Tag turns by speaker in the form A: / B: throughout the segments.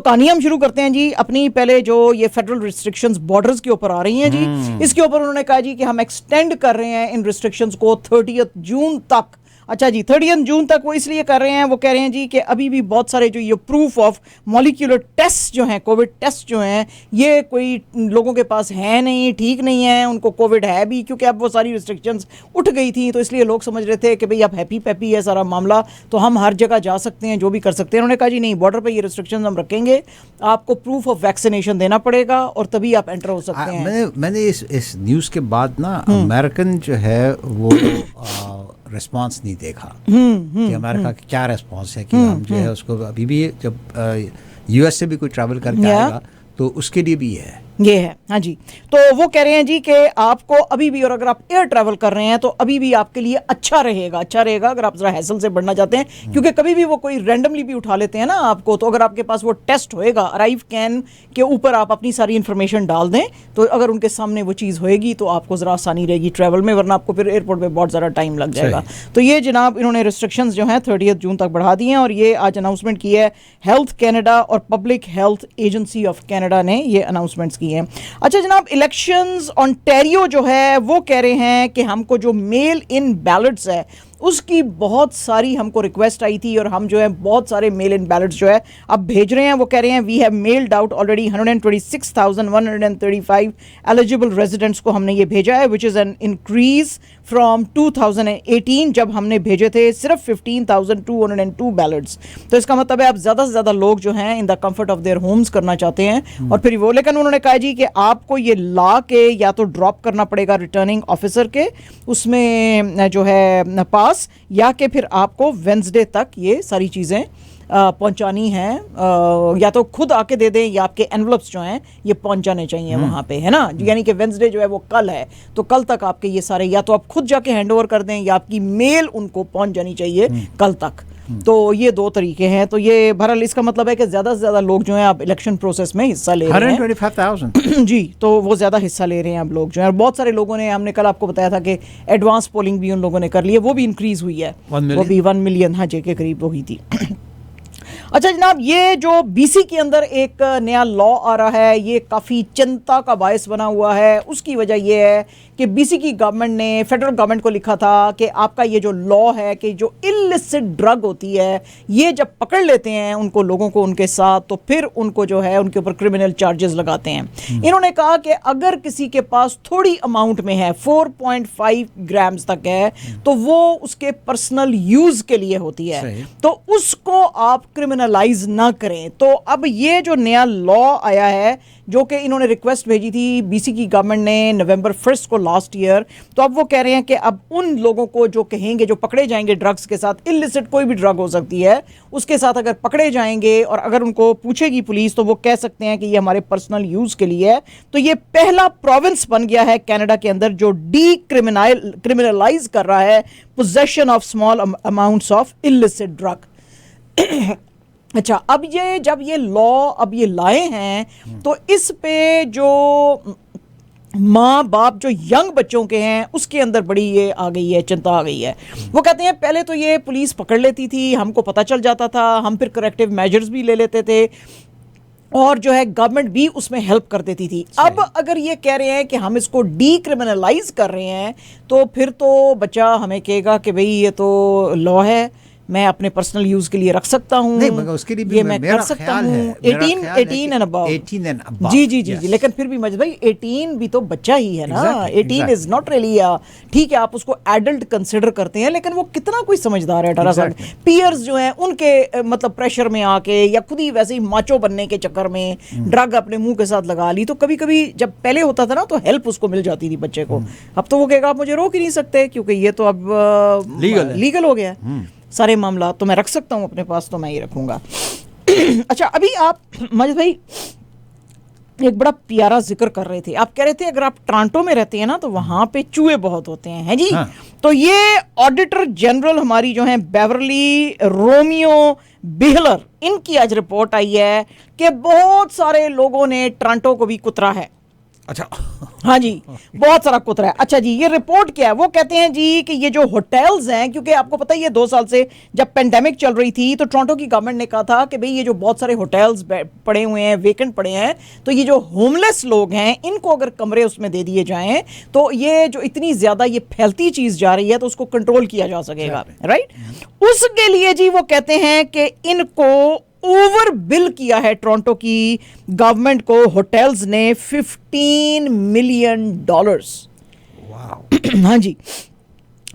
A: कहानी हम शुरू करते हैं जी अपनी। पहले जो ये फेडरल रिस्ट्रिक्शंस बॉर्डर्स के ऊपर आ रही हैं जी, इसके ऊपर उन्होंने कहा जी कि हम एक्सटेंड कर रहे हैं इन रिस्ट्रिक्शंस को 30 जून तक। अच्छा जी, 30 जून तक वो इसलिए कर रहे हैं, वो कह रहे हैं जी कि अभी भी बहुत सारे जो ये प्रूफ ऑफ मॉलिक्यूलर टेस्ट जो हैं, कोविड टेस्ट जो हैं, ये कोई लोगों के पास है नहीं, ठीक नहीं है, उनको कोविड है भी, क्योंकि अब वो सारी रिस्ट्रिक्शंस उठ गई थी। तो इसलिए लोग समझ रहे थे कि भाई अब हैप्पी पैपी है सारा मामला, तो हम हर जगह जा सकते हैं, जो भी कर सकते हैं। उन्होंने कहा जी नहीं, बॉर्डर पर ये रिस्ट्रिक्शंस हम रखेंगे, आपको प्रूफ ऑफ वैक्सीनेशन देना पड़ेगा और तभी आप एंटर हो सकते हैं।
B: मैंने इस न्यूज़ के बाद ना अमेरिकन जो है वो रिस्पांस नहीं देखा कि अमेरिका का क्या रिस्पांस है कि हम जो है उसको अभी भी जब यूएस से भी कोई ट्रैवल करके आएगा तो उसके लिए भी ये है।
A: हाँ जी, तो वो कह रहे हैं जी कि आपको अभी भी, और अगर आप एयर ट्रैवल कर रहे हैं तो अभी भी आपके लिए अच्छा रहेगा अगर आप जरा हैसल से बढ़ना चाहते हैं, क्योंकि कभी भी वो कोई रैंडमली भी उठा लेते हैं ना आपको। तो अगर आपके पास वो टेस्ट होएगा, अराइव कैन के ऊपर आप अपनी सारी इंफॉर्मेशन डाल दें, तो अगर उनके सामने वो चीज़ होएगी तो आपको ज़रा आसानी रहेगी ट्रैवल में, वरना आपको फिर एयरपोर्ट पर बहुत ज़्यादा टाइम लग जाएगा। तो ये जनाब इन्होंने रिस्ट्रिक्शंस जो हैं 30 जून तक बढ़ा दी हैं, और ये आज अनाउंसमेंट की है हेल्थ कैनेडा और public health agency of Canada ने ये अनाउंसमेंट्स की हैं। अच्छा जनाब, इलेक्शंस ओंटारियो जो है वो कह रहे हैं कि हमको जो मेल इन बैलेट्स है उसकी बहुत सारी हमको रिक्वेस्ट आई थी, और हम जो है बहुत सारे मेल इन बैलेट्स जो है अब भेज रहे हैं। वो कह रहे हैं we have mailed out already 126,135 eligible residents को हमने ये भेजा है, which is an increase from 2018 जब हमने भेजे थे सिर्फ 15,202 बैलेट्स। तो इसका मतलब है अब ज़्यादा से ज़्यादा लोग जो हैं in the comfort of their homes करना चाहते हैं। और फिर वो, लेकिन उन्होंने कहा जी कि आपको ये ला के या तो ड्रॉप करना पड़ेगा रिटर्निंग ऑफिसर के उसमें जो है पास, या कि फिर आपको वेंसडे तक ये सारी चीज़ें पहुंचानी हैं, या तो खुद आके दे दें या आपके एनवलप्स जो हैं ये पहुंच जाने चाहिए वहाँ पे, है ना। यानी कि वेंसडे जो है वो कल है, तो कल तक आपके ये सारे, या तो आप खुद जाके हैंड ओवर कर दें या आपकी मेल उनको पहुंच जानी चाहिए कल तक। तो ये दो तरीके हैं। तो ये बहरहाल इसका मतलब है कि ज़्यादा से ज़्यादा लोग जो हैं अब इलेक्शन प्रोसेस में हिस्सा ले रहे हैं।
B: 125,000
A: जी, तो वो ज़्यादा हिस्सा ले रहे हैं अब लोग जो हैं। बहुत सारे लोगों ने, हमने कल आपको बताया था कि एडवांस पोलिंग भी उन लोगों ने कर ली है, वो भी इंक्रीज़ हुई है, वो भी 1 मिलियन हाँ जी के करीब हुई थी। अच्छा जनाब, ये जो बीसी के अंदर एक नया लॉ आ रहा है, ये काफ़ी चिंता का बायस बना हुआ है। उसकी वजह ये है कि बीसी की गवर्नमेंट ने फेडरल गवर्नमेंट को लिखा था कि आपका ये जो लॉ है कि जो इलिसिट ड्रग होती है ये जब पकड़ लेते हैं उनको, लोगों को उनके साथ, तो फिर उनको जो है उनके ऊपर क्रिमिनल चार्जेस लगाते हैं। इन्होंने कहा कि अगर किसी के पास थोड़ी अमाउंट में है, 4.5 ग्राम्स तक है, तो वो उसके पर्सनल यूज़ के लिए होती है, तो उसको आप क्रिमिनलाइज ना करें। तो अब ये जो नया लॉ आया है, जो कि इन्होंने रिक्वेस्ट भेजी थी बीसी की गवर्नमेंट ने नवंबर 1 को लास्ट ईयर, तो अब वो कह रहे हैं कि अब उन लोगों को जो कहेंगे, जो पकड़े जाएंगे ड्रग्स के साथ, इलिसिट कोई भी ड्रग हो सकती है, उसके साथ अगर पकड़े जाएंगे और अगर उनको पूछेगी पुलिस, तो वो कह सकते हैं कि ये हमारे पर्सनल यूज़ के लिए है। तो ये पहला प्रोविंस बन गया है कनाडा के अंदर जो क्रिमिनलाइज कर रहा है possession of small amounts of illicit drug. अच्छा, अब ये जब ये लॉ अब ये लाए हैं, तो इस पे जो माँ बाप जो यंग बच्चों के हैं उसके अंदर बड़ी ये आ गई है, चिंता आ गई है। वो कहते हैं पहले तो ये पुलिस पकड़ लेती थी, हमको पता चल जाता था, हम फिर करेक्टिव मेजर्स भी ले लेते थे, और जो है गवर्नमेंट भी उसमें हेल्प कर देती थी। अब अगर ये कह रहे हैं कि हम इसको डीक्रिमिनलाइज कर रहे हैं, तो फिर तो बच्चा हमें कहेगा कि भाई ये तो लॉ है, मैं अपने पर्सनल यूज के लिए रख सकता हूँ,
B: नहीं मगर उसके लिए भी
A: ये मैं कर सकता हूँ। 18 एंड अबव। जी जी जी जी, लेकिन फिर भी मजद भाई 18 भी तो बच्चा ही है ना। 18 इज नॉट रियली, ठीक है आप उसको एडल्ट कंसिडर करते हैं, लेकिन वो कितना कोई समझदार है 18 साल। पीयर्स जो हैं उनके मतलब प्रेशर में आके या खुद ही वैसे ही माचो बनने के चक्कर में ड्रग अपने मुंह के साथ लगा ली, तो कभी कभी जब पहले होता था ना तो हेल्प उसको मिल जाती थी बच्चे को। अब तो वो कहेगा आप मुझे रोक ही नहीं सकते, क्योंकि ये तो अब लीगल हो गया है सारे मामला, तो मैं रख सकता हूँ अपने पास, तो मैं ही रखूँगा। अच्छा, अभी आप मजिद भाई एक बड़ा प्यारा जिक्र कर रहे थे, आप कह रहे थे अगर आप टोरंटो में रहते हैं ना तो वहाँ पे चूहे बहुत होते हैं जी। हाँ। तो ये ऑडिटर जनरल हमारी जो है बेवरली रोमियो बिहलर, इनकी आज रिपोर्ट आई है कि बहुत सारे लोगों ने टोरंटो को भी कुतरा है।
B: अच्छा
A: हाँ जी, बहुत सारा कुतरा है। अच्छा जी, ये रिपोर्ट क्या है? वो कहते हैं जी कि ये जो होटल्स हैं, क्योंकि आपको पता ही है 2 साल से जब पेंडेमिक चल रही थी तो टोरंटो की गवर्नमेंट ने कहा था कि भाई ये जो बहुत सारे होटल्स पड़े हुए हैं, वेकेंट पड़े हैं, तो ये जो होमलेस लोग हैं इनको अगर कमरे उसमें दे दिए जाएं तो ये जो इतनी ज्यादा ये फैलती चीज जा रही है तो उसको कंट्रोल किया जा सकेगा, राइट? उसके लिए जी वो कहते हैं कि इनको ओवर बिल किया है टोरंटो की गवर्नमेंट को होटल्स ने $15 मिलियन।
B: वाह।
A: हाँ जी,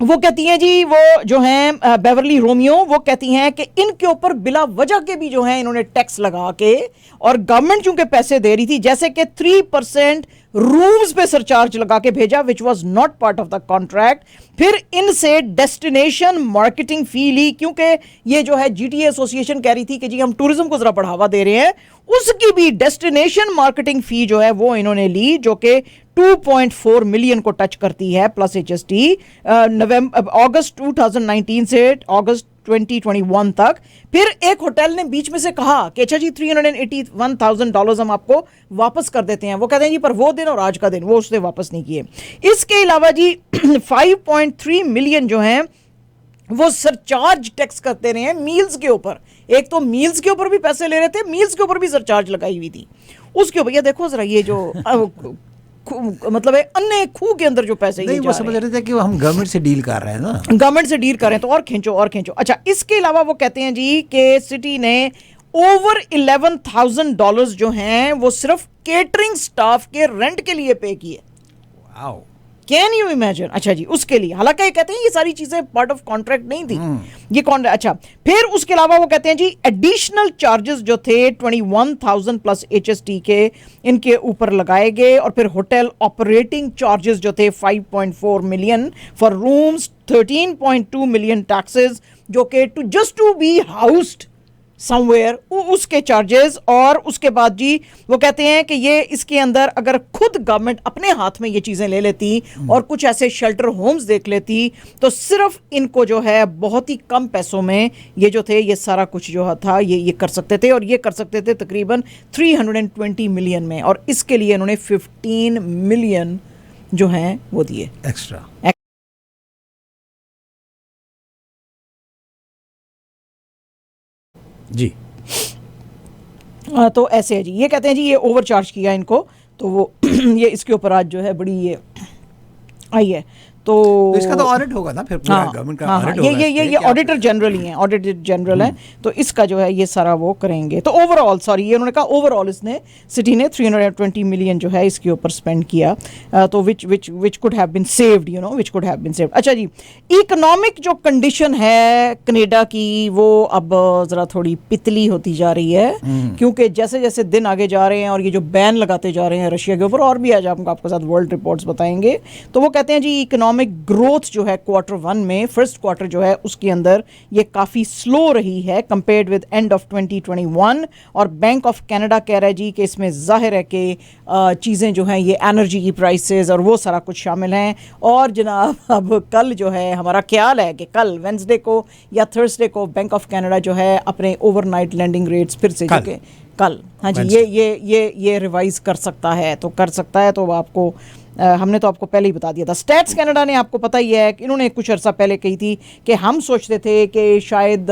A: वो कहती हैं जी, वो जो हैं बेवरली रोमियो, वो कहती हैं कि इनके ऊपर बिला वजह के भी जो हैं इन्होंने टैक्स लगा के, और गवर्नमेंट चूंकि पैसे दे रही थी, जैसे कि 3% रूम्स पे सरचार्ज लगा के भेजा, which was not part of the contract. फिर इनसे डेस्टिनेशन मार्केटिंग फी ली, क्योंकि ये जो है जीटीए एसोसिएशन कह रही थी कि जी हम टूरिज्म को जरा बढ़ावा दे रहे हैं, उसकी भी डेस्टिनेशन मार्केटिंग फी जो है वो इन्होंने ली, जो कि 2.4 मिलियन को टच करती है प्लस एचएसटी, अगस्त 2019 से अगस्त 2021 तक। फिर एक होटल ने बीच में से कहा कि अच्छा जी $381,000 हम आपको वापस कर देते हैं। वो कहते हैं जी पर वो दिन और आज का दिन वो उसने वापस नहीं किए। इसके अलावा जी 5.3 मिलियन जो हैं वो सरचार्ज टैक्स करते रहे हैं मील्स के ऊपर। एक तो मील्स के ऊपर भी पैसे ले रहे थे, मील्स के ऊपर भी सरचार्ज लगाई हुई थी उसके ऊपर। ये देखो जरा, ये जो मतलब है अन्य खूह के अंदर जो पैसे
B: नहीं, वो समझ रहे थे कि हम गवर्नमेंट से डील कर रहे हैं ना,
A: गवर्नमेंट से डील कर रहे हैं तो और खींचो और खींचो। अच्छा, इसके अलावा वो कहते हैं जी कि सिटी ने ओवर $11,000 जो हैं वो सिर्फ केटरिंग स्टाफ के रेंट के लिए पे किए।
B: Wow,
A: can you imagine? अच्छा जी, उसके लिए, हालांकि ये कहते हैं ये सारी चीजें पार्ट ऑफ कॉन्ट्रैक्ट नहीं थी ये कॉन्ट्रैक्ट। अच्छा, फिर उसके अलावा वो कहते हैं जी एडिशनल चार्जेस जो थे 21,000 प्लस एचएसटी के इनके ऊपर लगाए गए, और फिर होटल ऑपरेटिंग चार्जेस जो थे 5.4 million for rooms, 13.2 million taxes जो कि टू बी हाउस्ड समवेयर, उसके चार्जेस। और उसके बाद जी वो कहते हैं कि ये इसके अंदर अगर खुद गवर्नमेंट अपने हाथ में ये चीज़ें ले लेती और कुछ ऐसे शेल्टर होम्स देख लेती तो सिर्फ इनको जो है बहुत ही कम पैसों में ये जो थे ये सारा कुछ जो था ये कर सकते थे, और ये कर सकते थे तकरीबन 320 मिलियन में, और इसके लिए इन्होंने 15 मिलियन जो हैं वो दिए
B: एक्स्ट्रा। जी,
A: तो ऐसे है जी, ये कहते हैं जी ये ओवर चार्ज किया इनको, तो वो ये इसके ऊपर आज जो है बड़ी ये आई है। तो
B: इसका तो ऑडिट होगा ना फिर पूरा गवर्नमेंट का ऑडिट होगा।
A: ये ऑडिटर जनरल ही हैं, ऑडिटर जनरल हैं, तो इसका जो है ये सारा वो करेंगे। तो ओवरऑल, सॉरी, ये उन्होंने कहा ओवरऑल इसने सिटी ने 320 मिलियन जो है इसके ऊपर स्पेंड किया, तो which could have been saved, you know, which could have been saved. अच्छा जी, इकोनॉमिक जो कंडीशन है कनेडा की वो अब ज़रा थोड़ी पितली होती जा रही है, क्योंकि जैसे जैसे दिन आगे जा रहे हैं और ये जो बैन लगाते जा रहे हैं रशिया के ऊपर, और भी आज आपके साथ वर्ल्ड रिपोर्ट्स बताएंगे, तो वो कहते हैं जी इकोनॉमिक ग्रोथ जो है Q1 में, फर्स्ट क्वार्टर जो है उसके अंदर ये काफ़ी स्लो रही है कंपेयर्ड विद एंड ऑफ 2021, और बैंक ऑफ कनाडा कह रहा है जी कि इसमें जाहिर है कि चीज़ें जो हैं ये एनर्जी की प्राइसेस और वो सारा कुछ शामिल हैं। और जनाब अब कल जो है हमारा ख्याल है कि कल वेंसडे को या थर्सडे को बैंक ऑफ कनाडा जो है अपने ओवरनाइट लैंडिंग रेट्स फिर से जो कि कल, हाँ जी, ये रिवाइज कर सकता है, तो कर सकता है, तो आपको हमने तो आपको पहले ही बता दिया था। स्टैट्स कनाडा ने, आपको पता ही है कि इन्होंने कुछ अर्सा पहले कही थी कि हम सोचते थे कि शायद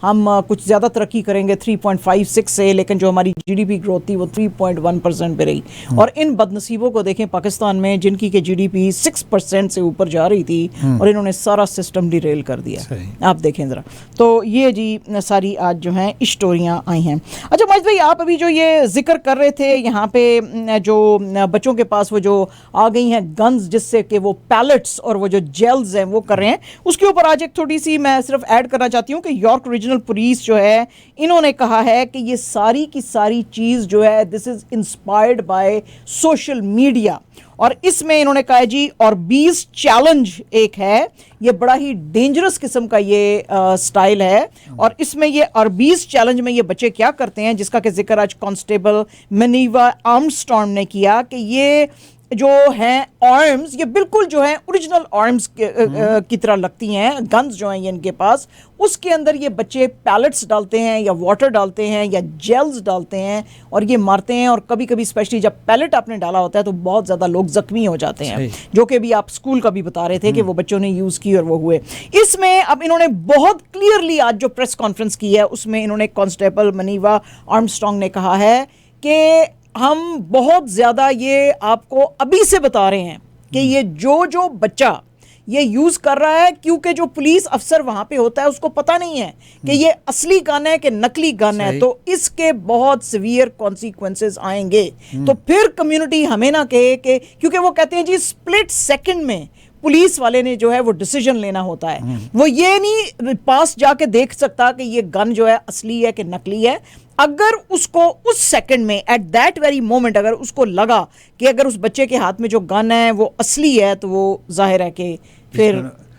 A: हम कुछ ज़्यादा तरक्की करेंगे 3.56 से, लेकिन जो हमारी जीडीपी ग्रोथ थी वो 3.1% पे रही। और इन बदनसीबों को देखें पाकिस्तान में, जिनकी के जीडीपी 6% से ऊपर जा रही थी, और इन्होंने सारा सिस्टम डिरेल कर दिया। आप देखें ज़रा, तो ये जी सारी आज जो हैं स्टोरियाँ आई हैं। अच्छा माजिद भाई, आप अभी जो ये जिक्र कर रहे थे यहाँ पे जो बच्चों के पास वो जो आ गई हैं गन्स, जिससे कि वो पैलेट्स और वो जो जेल्स हैं वो कर रहे हैं, उसके ऊपर आज एक थोड़ी सी मैं सिर्फ ऐड करना चाहती हूँ कि यॉर्क रीजनल पुलिस जो है इन्होंने कहा है कि ये सारी की सारी चीज़ जो है this is inspired by social media, और इसमें इन्होंने कहा है जी ऑर्बीज चैलेंज एक है, ये बड़ा ही डेंजरस किस्म का ये स्टाइल है। और इसमें ये ऑर्बीज चैलेंज में ये बच्चे क्या करते हैं, जिसका कि जिक्र आज कांस्टेबल मनीवा आर्मस्ट्रॉन्ग ने किया, कि ये जो हैं आर्म्स, ये बिल्कुल जो है ओरिजिनल आर्म्स की तरह लगती हैं, गन्स जो हैं ये इनके पास, उसके अंदर ये बच्चे पैलेट्स डालते हैं या वाटर डालते हैं या जेल्स डालते हैं और ये मारते हैं। और कभी कभी स्पेशली जब पैलेट आपने डाला होता है तो बहुत ज़्यादा लोग जख्मी हो जाते हैं, जो कि भी आप स्कूल का भी बता रहे थे कि वो बच्चों ने यूज़ की और वो हुए। इसमें अब इन्होंने बहुत क्लियरली आज जो प्रेस कॉन्फ्रेंस की है उसमें इन्होंने कांस्टेबल मनीवा आर्मस्ट्रांग ने कहा है कि हम बहुत ज़्यादा ये आपको अभी से बता रहे हैं कि ये जो बच्चा ये यूज़ कर रहा है, क्योंकि जो पुलिस अफसर वहाँ पे होता है उसको पता नहीं है कि ये असली गन है कि नकली गन है, तो इसके बहुत सीवियर कॉन्सिक्वेंसेस आएंगे। तो फिर कम्युनिटी हमें ना कहे कि, क्योंकि वो कहते हैं जी स्प्लिट सेकंड में पुलिस वाले ने जो है वो डिसीजन लेना होता है, वो ये नहीं पास जाके देख सकता कि ये गन जो है असली है कि नकली है। अगर उसको उस सेकंड में एट दैट वेरी मोमेंट अगर उसको लगा कि अगर उस बच्चे के हाथ में जो गन है वो असली है, तो वो जाहिर है कि फिर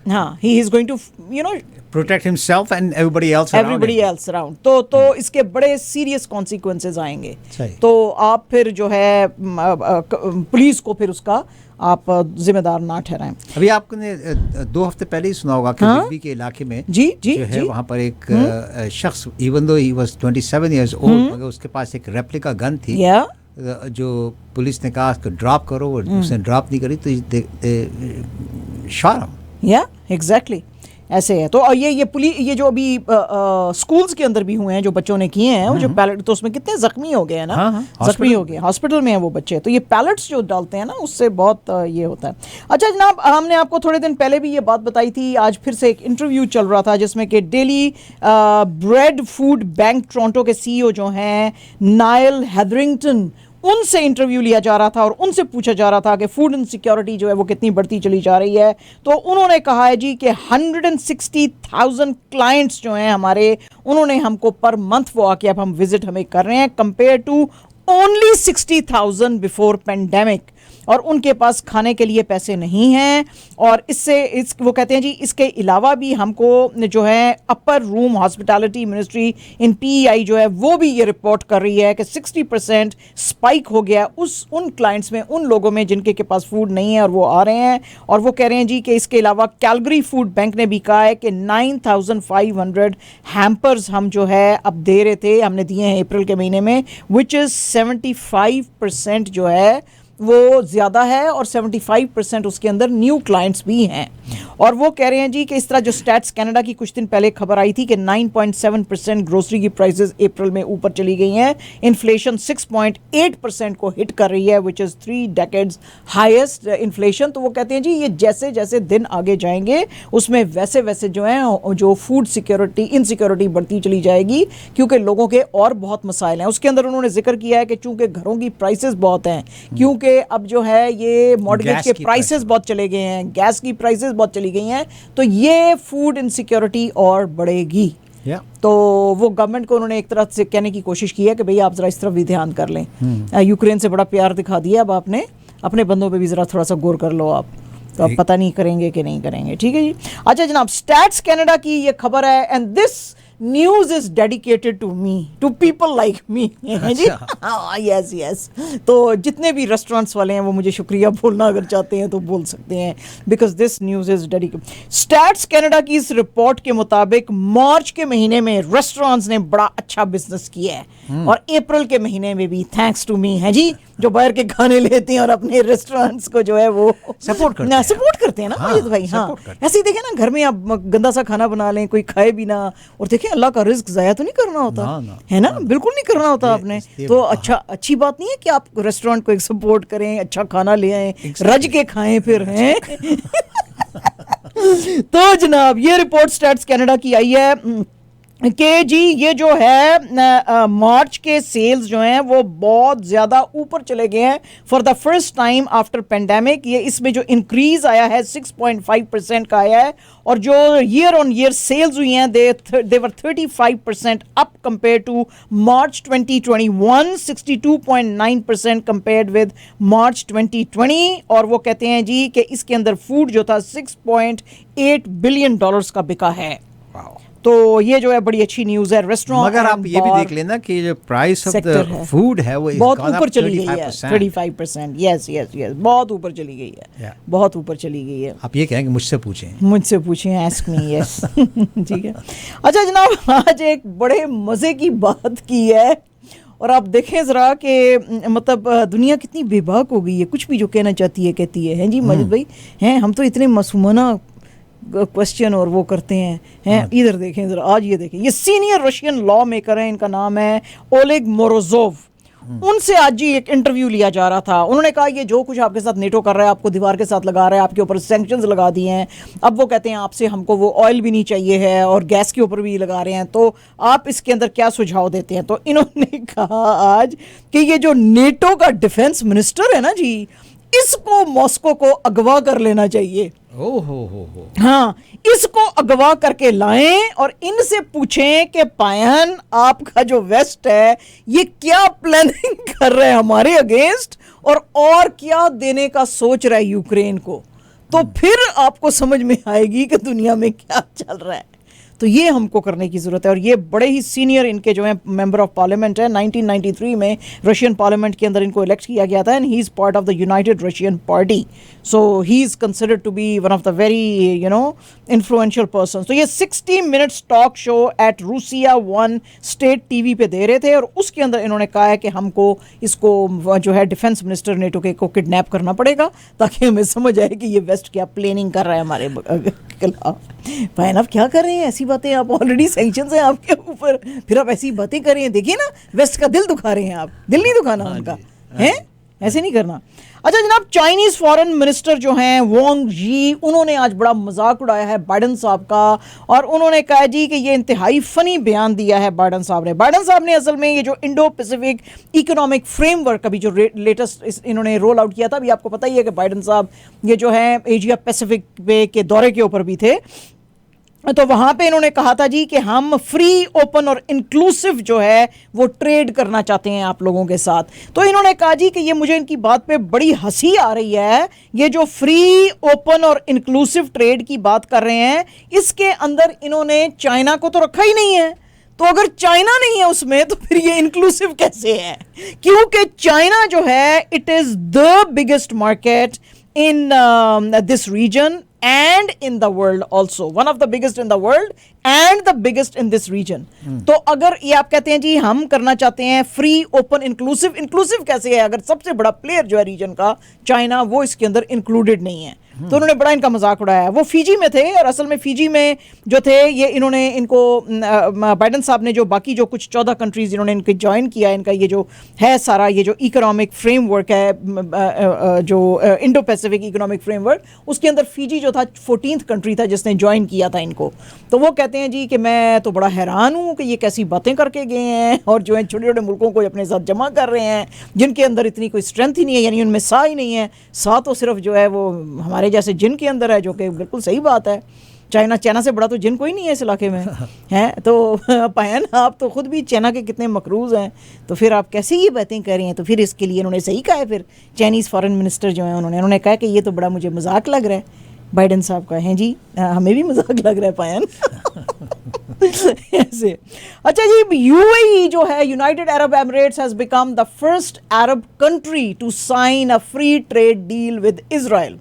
A: हाँ he is going to you know
B: protect himself and everybody else around.
A: तो इसके बड़े सीरियस कॉन्सिक्वेंसेस आएंगे। तो आप फिर जो है पुलिस को फिर उसका आप जिम्मेदार ना ठहराएं।
B: अभी आपने 2 हफ्ते पहले ही सुना होगा कि दिल्ली के इलाके में
A: जी
B: जो है वहाँ पर एक शख्स, even though he was 27 years old, मगर उसके पास एक रेप्लिका गन थी जो पुलिस ने कहा कि ड्रॉप करो, उसने ड्रॉप नहीं करी तो शॉट
A: या एग्जैक्टली ऐसे है। तो ये जो अभी स्कूल्स के अंदर भी हुए हैं जो बच्चों ने किए हैं, जो पैलेट, तो उसमें कितने जख्मी हो गए हैं ना, जख्मी हो गए, हॉस्पिटल में हैं वो बच्चे। तो ये पैलेट्स जो डालते हैं ना उससे बहुत ये होता है। अच्छा जनाब, हमने आपको थोड़े दिन पहले भी ये बात बताई थी, आज फिर से एक इंटरव्यू चल रहा था जिसमें कि daily bread food bank Toronto के CEO जो हैं नाइल हेदरिंगटन, उनसे इंटरव्यू लिया जा रहा था और उनसे पूछा जा रहा था कि फूड इनसिक्योरिटी जो है वो कितनी बढ़ती चली जा रही है। तो उन्होंने कहा है जी कि 160,000 क्लाइंट्स जो हैं हमारे, उन्होंने हमको पर मंथ वो आके अब हम विजिट हमें कर रहे हैं, compare to only 60,000 before pandemic. और उनके पास खाने के लिए पैसे नहीं हैं। और वो कहते हैं जी इसके अलावा भी हमको जो है upper room hospitality ministry in PEI जो है वो भी ये रिपोर्ट कर रही है कि 60% स्पाइक हो गया उन क्लाइंट्स में, उन लोगों में जिनके के पास फूड नहीं है और वो आ रहे हैं। और वो कह रहे हैं जी कि इसके अलावा कैलगरी फूड बैंक ने भी कहा है कि 9,500 हैम्पर्स हम जो है अब दे रहे थे, हमने दिए हैं अप्रैल के महीने में, विच इज़ 75% जो है वो ज़्यादा है और 75% उसके अंदर न्यू क्लाइंट्स भी हैं। और वो कह रहे हैं जी कि इस तरह जो स्टैट्स कनाडा की कुछ दिन पहले खबर आई थी कि 9.7% ग्रोसरी की प्राइसेस अप्रैल में ऊपर चली गई हैं। इन्फ्लेशन 6.8% को हिट कर रही है, which is 3 decades highest inflation. तो वो कहते हैं जी ये जैसे जैसे दिन आगे जाएंगे उसमें वैसे वैसे जो है जो फूड सिक्योरिटी इनसिक्योरिटी बढ़ती चली जाएगी, क्योंकि लोगों के और बहुत मसाइल हैं। उसके अंदर उन्होंने जिक्र किया है कि चूँकि घरों की प्राइसेस बहुत हैं, क्योंकि अब जो है ये मॉर्गेज के प्राइसेस बहुत चले गए हैं, गैस की प्राइसेस बहुत चली गई हैं, तो ये फूड इनसिक्योरिटी और बढ़ेगी। तो वो गवर्नमेंट को उन्होंने एक तरह से कहने की कोशिश की है कि भाई आप जरा इस तरफ भी ध्यान कर लें। यूक्रेन से बड़ा प्यार दिखा दिया, अब आपने अपने बंदों पे भी जरा थोड़ा सा गौर कर लो आप, तो आप पता नहीं करेंगे कि नहीं करेंगे। ठीक है जी। अच्छा जनाब, स्टैट्स कनाडा की ये खबर है, and this news is dedicated to me, to people like me जी। Yes yes. तो जितने भी रेस्टोरेंट्स वाले हैं वो मुझे शुक्रिया बोलना अगर चाहते हैं तो बोल सकते हैं, because this news is dedicated. Stats Canada की इस रिपोर्ट के मुताबिक मार्च के महीने में रेस्टोरेंट्स ने बड़ा अच्छा बिजनेस किया है और अप्रैल के महीने में भी, थैंक्स टू मी है जी, जो बाहर के खाने लेते हैं और अपने रेस्टोरेंट्स को जो है वो सपोर्ट करते हैं ना माजिद भाई। हाँ ऐसे ही देखें ना, घर में आप गंदा सा खाना बना लें, कोई खाए भी ना, और देखें अल्लाह का रिस्क ज़ाया तो नहीं करना होता है ना, बिल्कुल नहीं करना होता आपने। तो अच्छी बात नहीं है कि आप रेस्टोरेंट को एक सपोर्ट करें, अच्छा खाना ले आएं, रज के खाएं फिर हैं। तो जनाब ये रिपोर्ट स्टैट्स कनाडा की आई है कि जी ये जो है मार्च के सेल्स जो हैं वो बहुत ज़्यादा ऊपर चले गए हैं for the first time after pandemic. ये इसमें जो इंक्रीज़ आया है 6.5% का आया है, और जो ईयर ऑन ईयर सेल्स हुई हैं they were 35% up compare to March 2021, 62.9% compared with March 2020। और वो कहते हैं जी कि इसके अंदर फूड जो था $6.8 बिलियन का बिका है। तो ये जो है बड़ी अच्छी न्यूज़ है। रेस्टोरेंट
B: मगर आप ये भी देख लेना कि जो प्राइस ऑफ द फूड है वो
A: बहुत ऊपर चली गई है, 35%। यस यस यस, बहुत ऊपर चली गई है, बहुत ऊपर चली गई है।
B: आप ये कहेंगे मुझसे पूछें,
A: आस्क मी। यस ठीक है। अच्छा जनाब, आज एक बड़े मज़े की बात की है और आप देखें ज़रा कि मतलब दुनिया कितनी बेबाक हो गई है, कुछ भी जो कहना चाहती है कहती है जी माजिद भाई हैं। हम तो इतने मासूमाना क्वेश्चन और वो करते हैं। इधर देखें ज़रा, आज ये देखें, ये सीनियर रशियन लॉ मेकर हैं, इनका नाम है ओलेग मोरोजोव। उनसे आज जी एक इंटरव्यू लिया जा रहा था। उन्होंने कहा ये जो कुछ आपके साथ नेटो कर रहा है, आपको दीवार के साथ लगा रहा है, आपके ऊपर सैंक्शंस लगा दिए हैं, अब वो कहते हैं आपसे हमको वो ऑयल भी नहीं चाहिए है और गैस के ऊपर भी लगा रहे हैं, तो आप इसके अंदर क्या सुझाव देते हैं? तो इन्होंने कहा आज कि ये जो नेटो का डिफेंस मिनिस्टर है ना जी, इसको मॉस्को को अगवा कर लेना चाहिए।
B: हो।
A: हाँ, इसको अगवा करके लाएं और इनसे पूछें कि पायन आपका जो वेस्ट है ये क्या प्लानिंग कर रहा है हमारे अगेंस्ट और क्या देने का सोच रहा है यूक्रेन को, तो फिर आपको समझ में आएगी कि दुनिया में क्या चल रहा है। तो ये हमको करने की ज़रूरत है। और ये बड़े ही सीनियर इनके जो है मेंबर ऑफ पार्लियामेंट है। 1993 में रशियन पार्लियामेंट के अंदर इनको इलेक्ट किया गया था and he is part of the United Russian party, so he is considered to be one of the very influential person. तो ये 60 minutes talk show at Rossiya 1 state TV पे दे रहे थे और उसके अंदर इन्होंने कहा है कि हमको इसको जो है डिफेंस मिनिस्टर नेटो के को किडनैप करना पड़ेगा ताकि हमें समझ आए कि ये वेस्ट क्या प्लानिंग कर रहा है हमारे खिलाफ। भाई आप क्या कर रहे हैं ऐसी बातें? आप ऑलरेडी सैंक्शंस हैं आपके ऊपर, फिर आप ऐसी बातें कर रहे हैं। देखिए ना, वेस्ट का दिल दुखा रहे हैं आप, दिल नहीं दुखाना उनका है, ऐसे नहीं करना। अच्छा जनाब, चाइनीज फॉरेन मिनिस्टर जो हैं वांग यी, उन्होंने आज बड़ा मजाक उड़ाया है बाइडन साहब का और उन्होंने कहा जी कि ये इंतहाई फनी बयान दिया है बाइडन साहब ने। बाइडन साहब ने असल में ये जो इंडो पैसिफिक इकोनॉमिक फ्रेमवर्क अभी जो लेटेस्ट इन्होंने रोल आउट किया था, अभी आपको पता ही है कि बाइडन साहब ये जो है एशिया पैसिफिक पे के दौरे के ऊपर भी थे, तो वहाँ पे इन्होंने कहा था जी कि हम फ्री, ओपन और इंक्लूसिव जो है वो ट्रेड करना चाहते हैं आप लोगों के साथ। तो इन्होंने कहा जी कि ये मुझे इनकी बात पे बड़ी हंसी आ रही है, ये जो फ्री, ओपन और इंक्लूसिव ट्रेड की बात कर रहे हैं, इसके अंदर इन्होंने चाइना को तो रखा ही नहीं है। तो अगर चाइना नहीं है उसमें तो फिर ये इंक्लूसिव कैसे है? क्योंकि चाइना जो है it is the biggest market in this region and in the world also, one of the biggest in the world and the biggest in this region. तो अगर ये आप कहते हैं जी हम करना चाहते हैं फ्री, ओपन, इंक्लूसिव, इंक्लूसिव कैसे है अगर सबसे बड़ा प्लेयर जो है रीजन का चाइना वो इसके अंदर इंक्लूडेड नहीं है? तो उन्होंने बड़ा इनका मजाक उड़ाया। वो फीजी में थे और असल में फीजी में जो थे ये इन्होंने इनको बाइडन साहब ने जो बाकी जो कुछ 14 कंट्रीज इन्होंने इनके ज्वाइन किया, इनका ये जो है सारा ये जो इकोनॉमिक फ्रेमवर्क है जो इंडो पैसिफिक इकोनॉमिक फ्रेमवर्क, उसके अंदर फीजी जो था 14th कंट्री था जिसने ज्वाइन किया था इनको। तो वो कहते हैं जी कि मैं तो बड़ा हैरान हूँ कि ये कैसी बातें करके गए हैं और जो है छोटे छोटे मुल्कों को अपने साथ जमा कर रहे हैं जिनके अंदर इतनी कोई स्ट्रेंथ ही नहीं है, यानी उनमें सा ही नहीं है, सा तो सिर्फ जो है वो हमारे जैसे जिन के अंदर है, जो कि बिल्कुल सही बात है। चाइना से बड़ा तो जिन कोई नहीं है इस इलाके में है। तो पायन आप तो खुद भी चाइना के कितने मकरूज हैं, तो फिर आप कैसे ये बातें कर रही हैं? तो फिर इसके लिए उन्होंने सही कहा है, फिर चाइनीज़ फॉरेन मिनिस्टर जो हैं उन्होंने कहा कि ये तो बड़ा मुझे मजाक लग रहा है बाइडन साहब का। हैं जी, हमें भी मजाक लग रहा है पायन ऐसे। अच्छा जी, यूएई जो है United Arab Emirates has become the first Arab country to sign a free trade deal with Israel.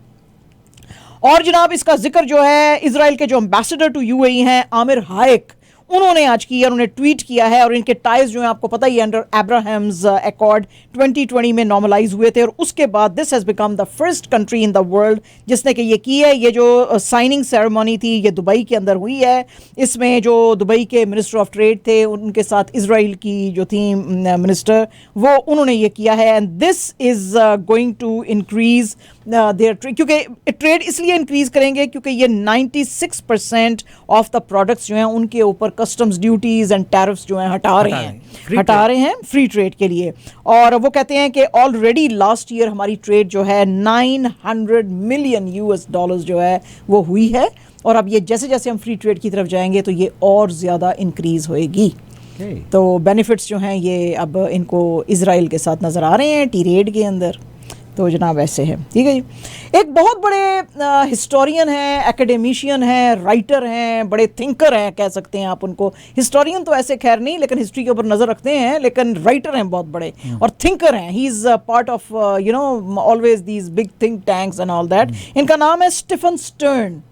A: और जनाब इसका जिक्र जो है इजराइल के जो एम्बेसडर टू यूएई हैं आमिर हाइक, उन्होंने आज किया, उन्होंने ट्वीट किया है। और इनके टाइज जो है आपको पता ही अंडर अब्राहम्स अकॉर्ड 2020 में नॉर्मलाइज हुए थे और उसके बाद this has become the first country in the world जिसने कि ये की है। ये जो साइनिंग सेरेमनी थी ये दुबई के अंदर हुई है। इसमें जो दुबई के मिनिस्टर ऑफ ट्रेड थे उनके साथ इजराइल की जो थी मिनिस्टर, वो उन्होंने ये किया है। And this is going to increase their trade, क्योंकि ट्रेड इसलिए इंक्रीज करेंगे क्योंकि ये 96% ऑफ द प्रोडक्ट्स जो हैं उनके ऊपर कस्टम्स ड्यूटीज एंड टैरिफ्स जो हैं हटा रहे हैं फ्री ट्रेड के लिए। और वो कहते हैं कि ऑलरेडी लास्ट ईयर हमारी ट्रेड जो है 900 मिलियन US डॉलर्स जो है वो हुई है और अब ये जैसे जैसे हम फ्री ट्रेड की तरफ जाएंगे तो ये और ज़्यादा इंक्रीज होएगी। तो बेनिफिट्स जो हैं ये अब इनको इजराइल के साथ नज़र आ रहे हैं टी रेड के अंदर। तो जनाब ऐसे है, ठीक है जी। एक बहुत बड़े हिस्टोरियन हैं, एकेडमिशियन हैं, राइटर हैं, बड़े थिंकर हैं कह सकते हैं आप उनको। हिस्टोरियन तो ऐसे खैर नहीं, लेकिन हिस्ट्री के ऊपर नज़र रखते हैं, लेकिन राइटर हैं बहुत बड़े और थिंकर हैं। ही is part of you know always these big think tanks and all that. इनका नाम है स्टीफन स्टर्न।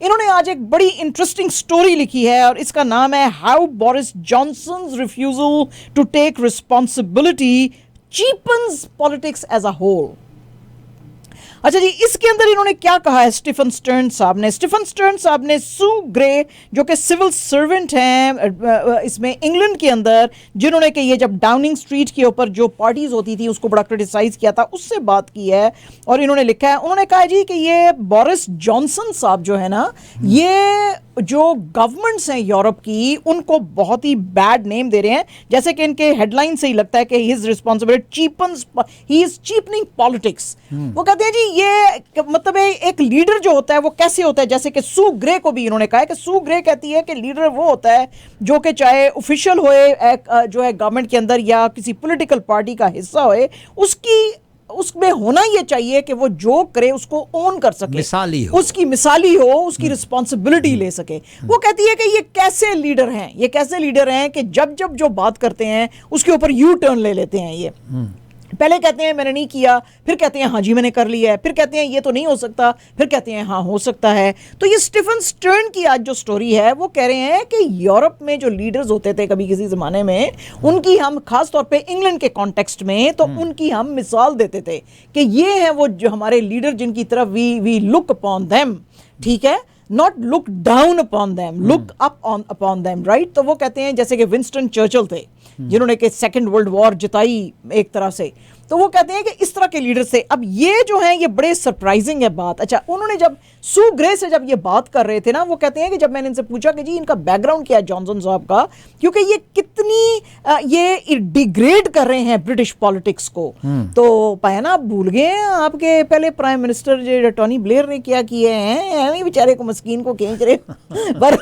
A: इन्होंने आज एक बड़ी इंटरेस्टिंग स्टोरी लिखी है और इसका नाम है how Boris Johnson's refusal to take responsibility cheapens politics as a whole. अच्छा जी, इसके अंदर इन्होंने क्या कहा है स्टीफन स्टर्न साहब ने? स्टीफन स्टर्न साहब ने सू ग्रे, जो कि सिविल सर्वेंट हैं इसमें इंग्लैंड के अंदर, जिन्होंने कि ये जब डाउनिंग स्ट्रीट के ऊपर जो पार्टीज होती थी उसको बड़ा क्रिटिसाइज किया था, उससे बात की है और इन्होंने लिखा है, उन्होंने कहा जी कि ये बोरिस जॉनसन साहब जो है ना, ये जो गवर्नमेंट्स हैं यूरोप की, उनको बहुत ही बैड नेम दे रहे हैं। जैसे कि इनके हेडलाइन से ही लगता है कि he is responsible cheapens, he is cheapening politics. वो कहते हैं जी ये मतलब एक लीडर जो होता है वो कैसे होता है, जैसे कि सू ग्रे को भी इन्होंने कहा है कि सू ग्रे कहती है कि लीडर वो होता है जो कि चाहे ऑफिशियल होए जो है गवर्नमेंट के अंदर या किसी पॉलिटिकल पार्टी का हिस्सा होए, उसमें होना ये चाहिए कि वो जो करे उसको ओन कर सके,
B: मिसाली हो,
A: उसकी मिसाली हो, उसकी रिस्पॉन्सिबिलिटी ले सके। वो कहती है कि ये कैसे लीडर हैं, ये कैसे लीडर हैं कि जब जब जो बात करते हैं उसके ऊपर यू टर्न ले लेते हैं। ये पहले कहते हैं मैंने नहीं किया, फिर कहते हैं हाँ जी मैंने कर लिया है, फिर कहते हैं ये तो नहीं हो सकता, फिर कहते हैं हाँ हो सकता है। तो ये स्टीफन स्टर्न की आज जो स्टोरी है वो कह रहे हैं कि यूरोप में जो लीडर्स होते थे कभी किसी ज़माने में, उनकी हम खास तौर पे इंग्लैंड के कॉन्टेक्स्ट में, तो उनकी हम मिसाल देते थे कि ये हैं वो जो हमारे लीडर जिनकी तरफ वी लुक अपॉन देम, ठीक है, not look down upon them, look up upon them, right. तो वो कहते हैं जैसे कि विंस्टन चर्चिल थे जिन्होंने कि सेकेंड वर्ल्ड वॉर जिताई एक तरह से, तो वो कहते हैं कि इस तरह के लीडर से। अब ये जो है ये बड़े सरप्राइजिंग है बात। अच्छा, उन्होंने जब सू ग्रे से जब ये बात कर रहे थे ना, वो कहते हैं कि जब मैंने इनसे पूछा कि जी इनका बैकग्राउंड क्या है जॉनसन साहब का, क्योंकि ये कितनी ये डिग्रेड कर रहे हैं ब्रिटिश पॉलिटिक्स को, तो पाया ना आप भूल गए हैं आपके पहले प्राइम मिनिस्टर जो टोनी ब्लेयर ने क्या किए हैं, बेचारे को मस्कीन को खींच रहे पर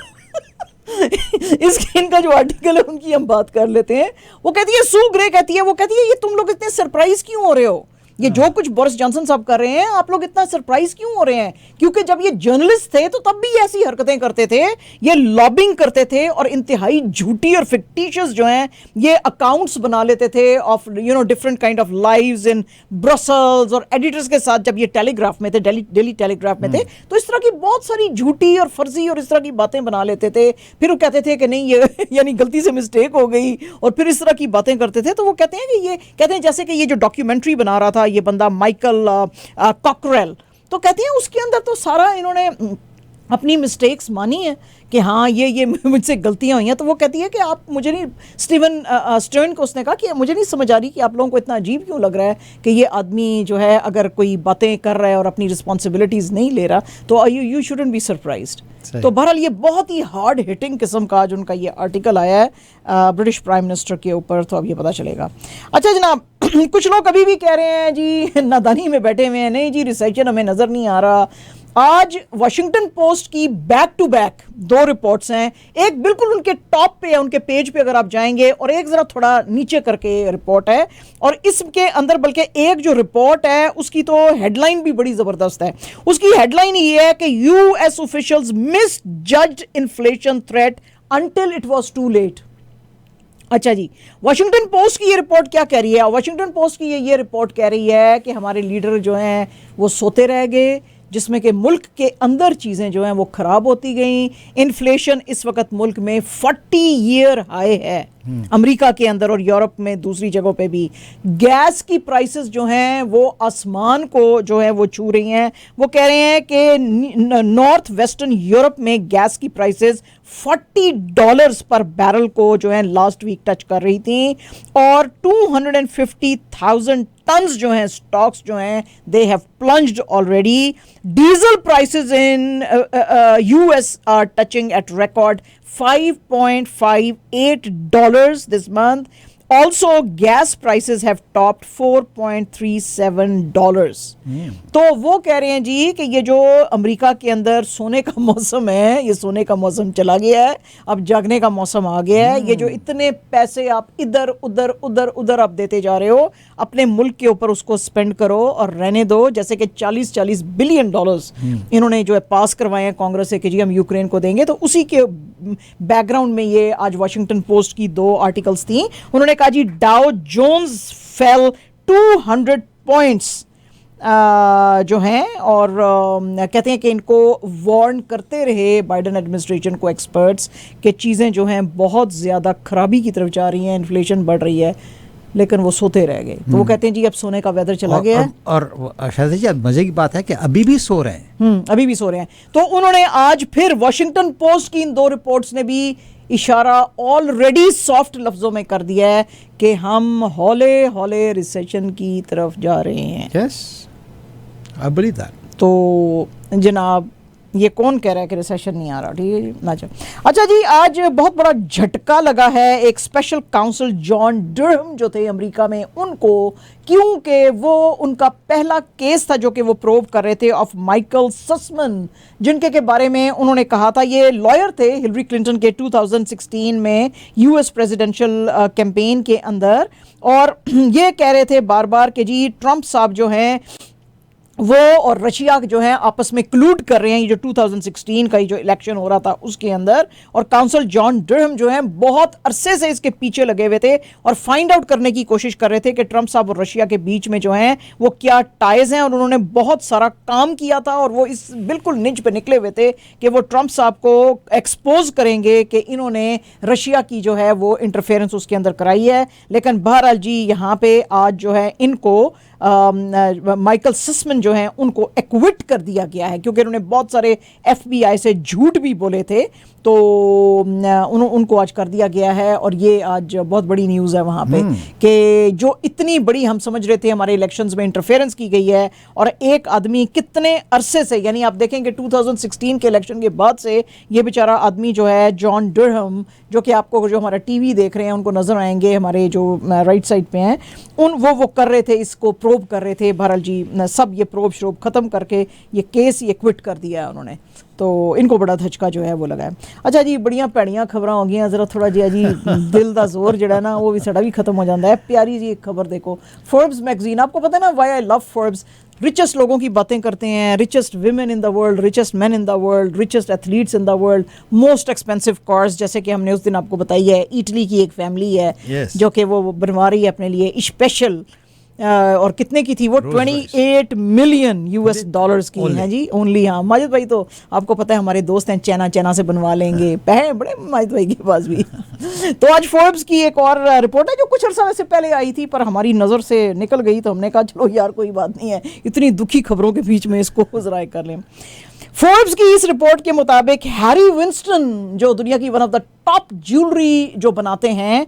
A: इनका जो आर्टिकल है उनकी हम बात कर लेते हैं। वो कहती है, सू ग्रे कहती है, वो कहती है ये तुम लोग इतने सरप्राइज क्यों हो रहे हो, ये जो कुछ बोरिस जॉनसन साहब कर रहे हैं आप लोग इतना सरप्राइज क्यों हो रहे हैं? क्योंकि जब ये जर्नलिस्ट थे तो तब भी ऐसी हरकतें करते थे, ये लॉबिंग करते थे और इंतहाई झूठी और फिक्टिशियस जो हैं ये अकाउंट्स बना लेते थे of you know different kind of lives in Brussels, और एडिटर्स के साथ जब ये टेलीग्राफ में थे, डेली टेलीग्राफ में थे, तो इस तरह की बहुत सारी झूठी और फर्जी और इस तरह की बातें बना लेते थे। फिर वो कहते थे कि नहीं ये यानी गलती से मिस्टेक हो गई, और फिर इस तरह की बातें करते थे। तो वो कहते हैं कि ये कहते हैं जैसे कि ये जो डॉक्यूमेंट्री बना रहा था ये बंदा माइकल कॉकरेल, तो कहते हैं उसके अंदर तो सारा इन्होंने अपनी मिस्टेक्स मानी है कि हाँ ये मुझसे गलतियां हुई हैं। तो वो कहती है कि आप मुझे नहीं, स्टीवन स्टर्न को उसने कहा कि मुझे नहीं समझ आ रही कि आप लोगों को इतना अजीब क्यों लग रहा है कि ये आदमी जो है अगर कोई बातें कर रहा है और अपनी रिस्पॉन्सिबिलिटीज़ नहीं ले रहा, तो यू शुडंट बी सरप्राइज्ड। तो बहरहाल ये बहुत ही हार्ड हिटिंग किस्म का आज उनका ये आर्टिकल आया है ब्रिटिश प्राइम मिनिस्टर के ऊपर, तो अब ये पता चलेगा। अच्छा जनाब, कुछ लोग अभी भी कह रहे हैं जी नादानी में बैठे हुए हैं, नहीं जी रिसेशन हमें नज़र नहीं आ रहा। आज वॉशिंगटन पोस्ट की बैक टू बैक 2 रिपोर्ट्स हैं, एक बिल्कुल उनके टॉप पे है, उनके पेज पे अगर आप जाएंगे, और एक ज़रा थोड़ा नीचे करके रिपोर्ट है, और इसके अंदर बल्कि एक जो रिपोर्ट है उसकी तो हेडलाइन भी बड़ी ज़बरदस्त है। उसकी हेडलाइन ये है कि US officials misjudged inflation threat until it was too late. अच्छा जी, वॉशिंगटन पोस्ट की ये रिपोर्ट क्या कह रही है? वॉशिंगटन पोस्ट की ये रिपोर्ट कह रही है कि हमारे लीडर जो हैं वो सोते रह गए, जिसमें कि मुल्क के अंदर चीज़ें जो हैं वो ख़राब होती गई। इन्फ्लेशन इस वक्त मुल्क में 40 ईयर हाई है, अमेरिका के अंदर और यूरोप में दूसरी जगहों पे भी। गैस की प्राइसेस जो हैं वो आसमान को जो है वो छू रही हैं। वो कह रहे हैं कि नॉर्थ वेस्टर्न यूरोप में गैस की प्राइसेस $40 पर बैरल को जो है लास्ट वीक टच कर रही थी, और 250,000 टन्स जो हैं स्टॉक्स जो हैं they have plunged already. Diesel prices in US are touching at record $5.58 this month, Also, gas prices have topped $4.37. तो वो कह रहे हैं जी कि ये जो अमेरिका के अंदर सोने का मौसम है, ये सोने का मौसम चला गया है, अब जागने का मौसम आ गया है। ये जो इतने पैसे आप इधर उधर उधर उधर आप देते जा रहे हो, अपने मुल्क के ऊपर उसको स्पेंड करो और रहने दो। जैसे कि 40-40 बिलियन डॉलर्स इन्होंने जो है पास करवाए हैं कांग्रेस से कि जी हम यूक्रेन को देंगे। तो उसी के बैकग्राउंड में ये आज वॉशिंगटन पोस्ट की 2 आर्टिकल्स थी। उन्होंने कहा जी डाउ जोन्स फेल 200 पॉइंट्स जो हैं, और कहते हैं कि इनको वार्न करते रहे बाइडेन एडमिनिस्ट्रेशन को एक्सपर्ट्स कि चीज़ें जो हैं बहुत ज़्यादा खराबी की तरफ जा रही हैं, इन्फ्लेशन बढ़ रही है, लेकिन वो सोते रह गए। तो वो कहते हैं जी अब सोने का वेदर चला गया है।
B: और शायद जी मजे की बात है कि अभी भी सो रहे हैं।
A: अभी भी सो रहे हैं। तो उन्होंने आज फिर वॉशिंगटन पोस्ट की इन 2 रिपोर्ट्स ने भी इशारा ऑलरेडी सॉफ्ट लफ्जों में कर दिया है कि हम हौले हौले रिसेशन की तरफ जा रहे हैं।
B: Yes, I believe that.
A: तो जनाब ये कौन कह रहा है कि रिसेशन नहीं आ रहा? ठीक है जी, ना चल। अच्छा जी, आज बहुत बड़ा झटका लगा है एक स्पेशल काउंसिल जॉन डरहम जो थे अमेरिका में उनको, क्योंकि वो उनका पहला केस था जो कि वो प्रूव कर रहे थे ऑफ माइकल ससमन, जिनके के बारे में उन्होंने कहा था, ये लॉयर थे हिलरी क्लिंटन के 2016 में यूएस प्रेसिडेंशियल कैंपेन के अंदर, और ये कह रहे थे बार बार कि जी ट्रंप साहब जो हैं वो और रशिया जो है आपस में क्लूड कर रहे हैं। ये जो 2016 का जो इलेक्शन हो रहा था उसके अंदर, और काउंसिल जॉन डरहम जो है बहुत अरसे से इसके पीछे लगे हुए थे और फाइंड आउट करने की कोशिश कर रहे थे कि ट्रंप साहब और रशिया के बीच में जो है वो क्या टाइज हैं, और उन्होंने बहुत सारा काम किया था और वो इस बिल्कुल निच पे निकले हुए थे कि वो ट्रंप साहब को एक्सपोज करेंगे कि इन्होंने रशिया की जो है वो इंटरफेरेंस उसके अंदर कराई है। लेकिन बहरहाल जी यहाँ पे आज जो है इनको माइकल ससमन जो हैं उनको एक्विट कर दिया गया है, क्योंकि उन्होंने बहुत सारे FBI से झूठ भी बोले थे, तो उनको आज कर दिया गया है। और ये आज बहुत बड़ी न्यूज़ है वहाँ पे कि जो इतनी बड़ी हम समझ रहे थे हमारे इलेक्शंस में इंटरफेरेंस की गई है, और एक आदमी कितने अरसे से, यानी आप देखेंगे 2016 के इलेक्शन के बाद से ये बेचारा आदमी जो है जॉन डरहम, जो कि आपको जो हमारा टीवी देख रहे हैं उनको नज़र आएंगे हमारे जो राइट साइड पे हैं, वो कर रहे थे, इसको प्रोब कर रहे थे। बहरहाल जी सब ये प्रोब श्रोब ख़त्म करके ये केस ये क्विट कर दिया है उन्होंने, तो इनको बड़ा धचका जो है वो लगा है। अच्छा जी, बड़ियां भैड़ियां खबरां हो गई, जरा थोड़ा जिहा जी दिल का जोर जड़ा ना वो भी साड़ा भी खत्म हो जाता है। प्यारी जी एक खबर देखो, फोर्ब्स मैगजीन, आपको पता है ना why I love Forbes, richest लोगों की बातें करते हैं, richest women in the world, richest man in the world, richest athletes in the world, most expensive cars, जैसे कि हमने उस दिन आपको बताई है इटली की एक फैमिली है जो कि वो बनवा रही है अपने लिए स्पेशल, और कितने की थी वो, 28 मिलियन US डॉलर्स की है जी ओनली। हाँ माजिद भाई तो आपको पता है हमारे दोस्त हैं, चाइना से बनवा लेंगे, पैसे बड़े माजिद भाई के पास भी। तो आज फोर्ब्स की एक और रिपोर्ट है जो कुछ अर्सा से पहले आई थी पर हमारी नज़र से निकल गई, तो हमने कहा चलो यार कोई बात नहीं है, इतनी दुखी खबरों के बीच में इसको ज़रा कर लें। फोर्ब्स की इस रिपोर्ट के मुताबिक हैरी विंस्टन जो दुनिया की one of the top jewellery जो बनाते हैं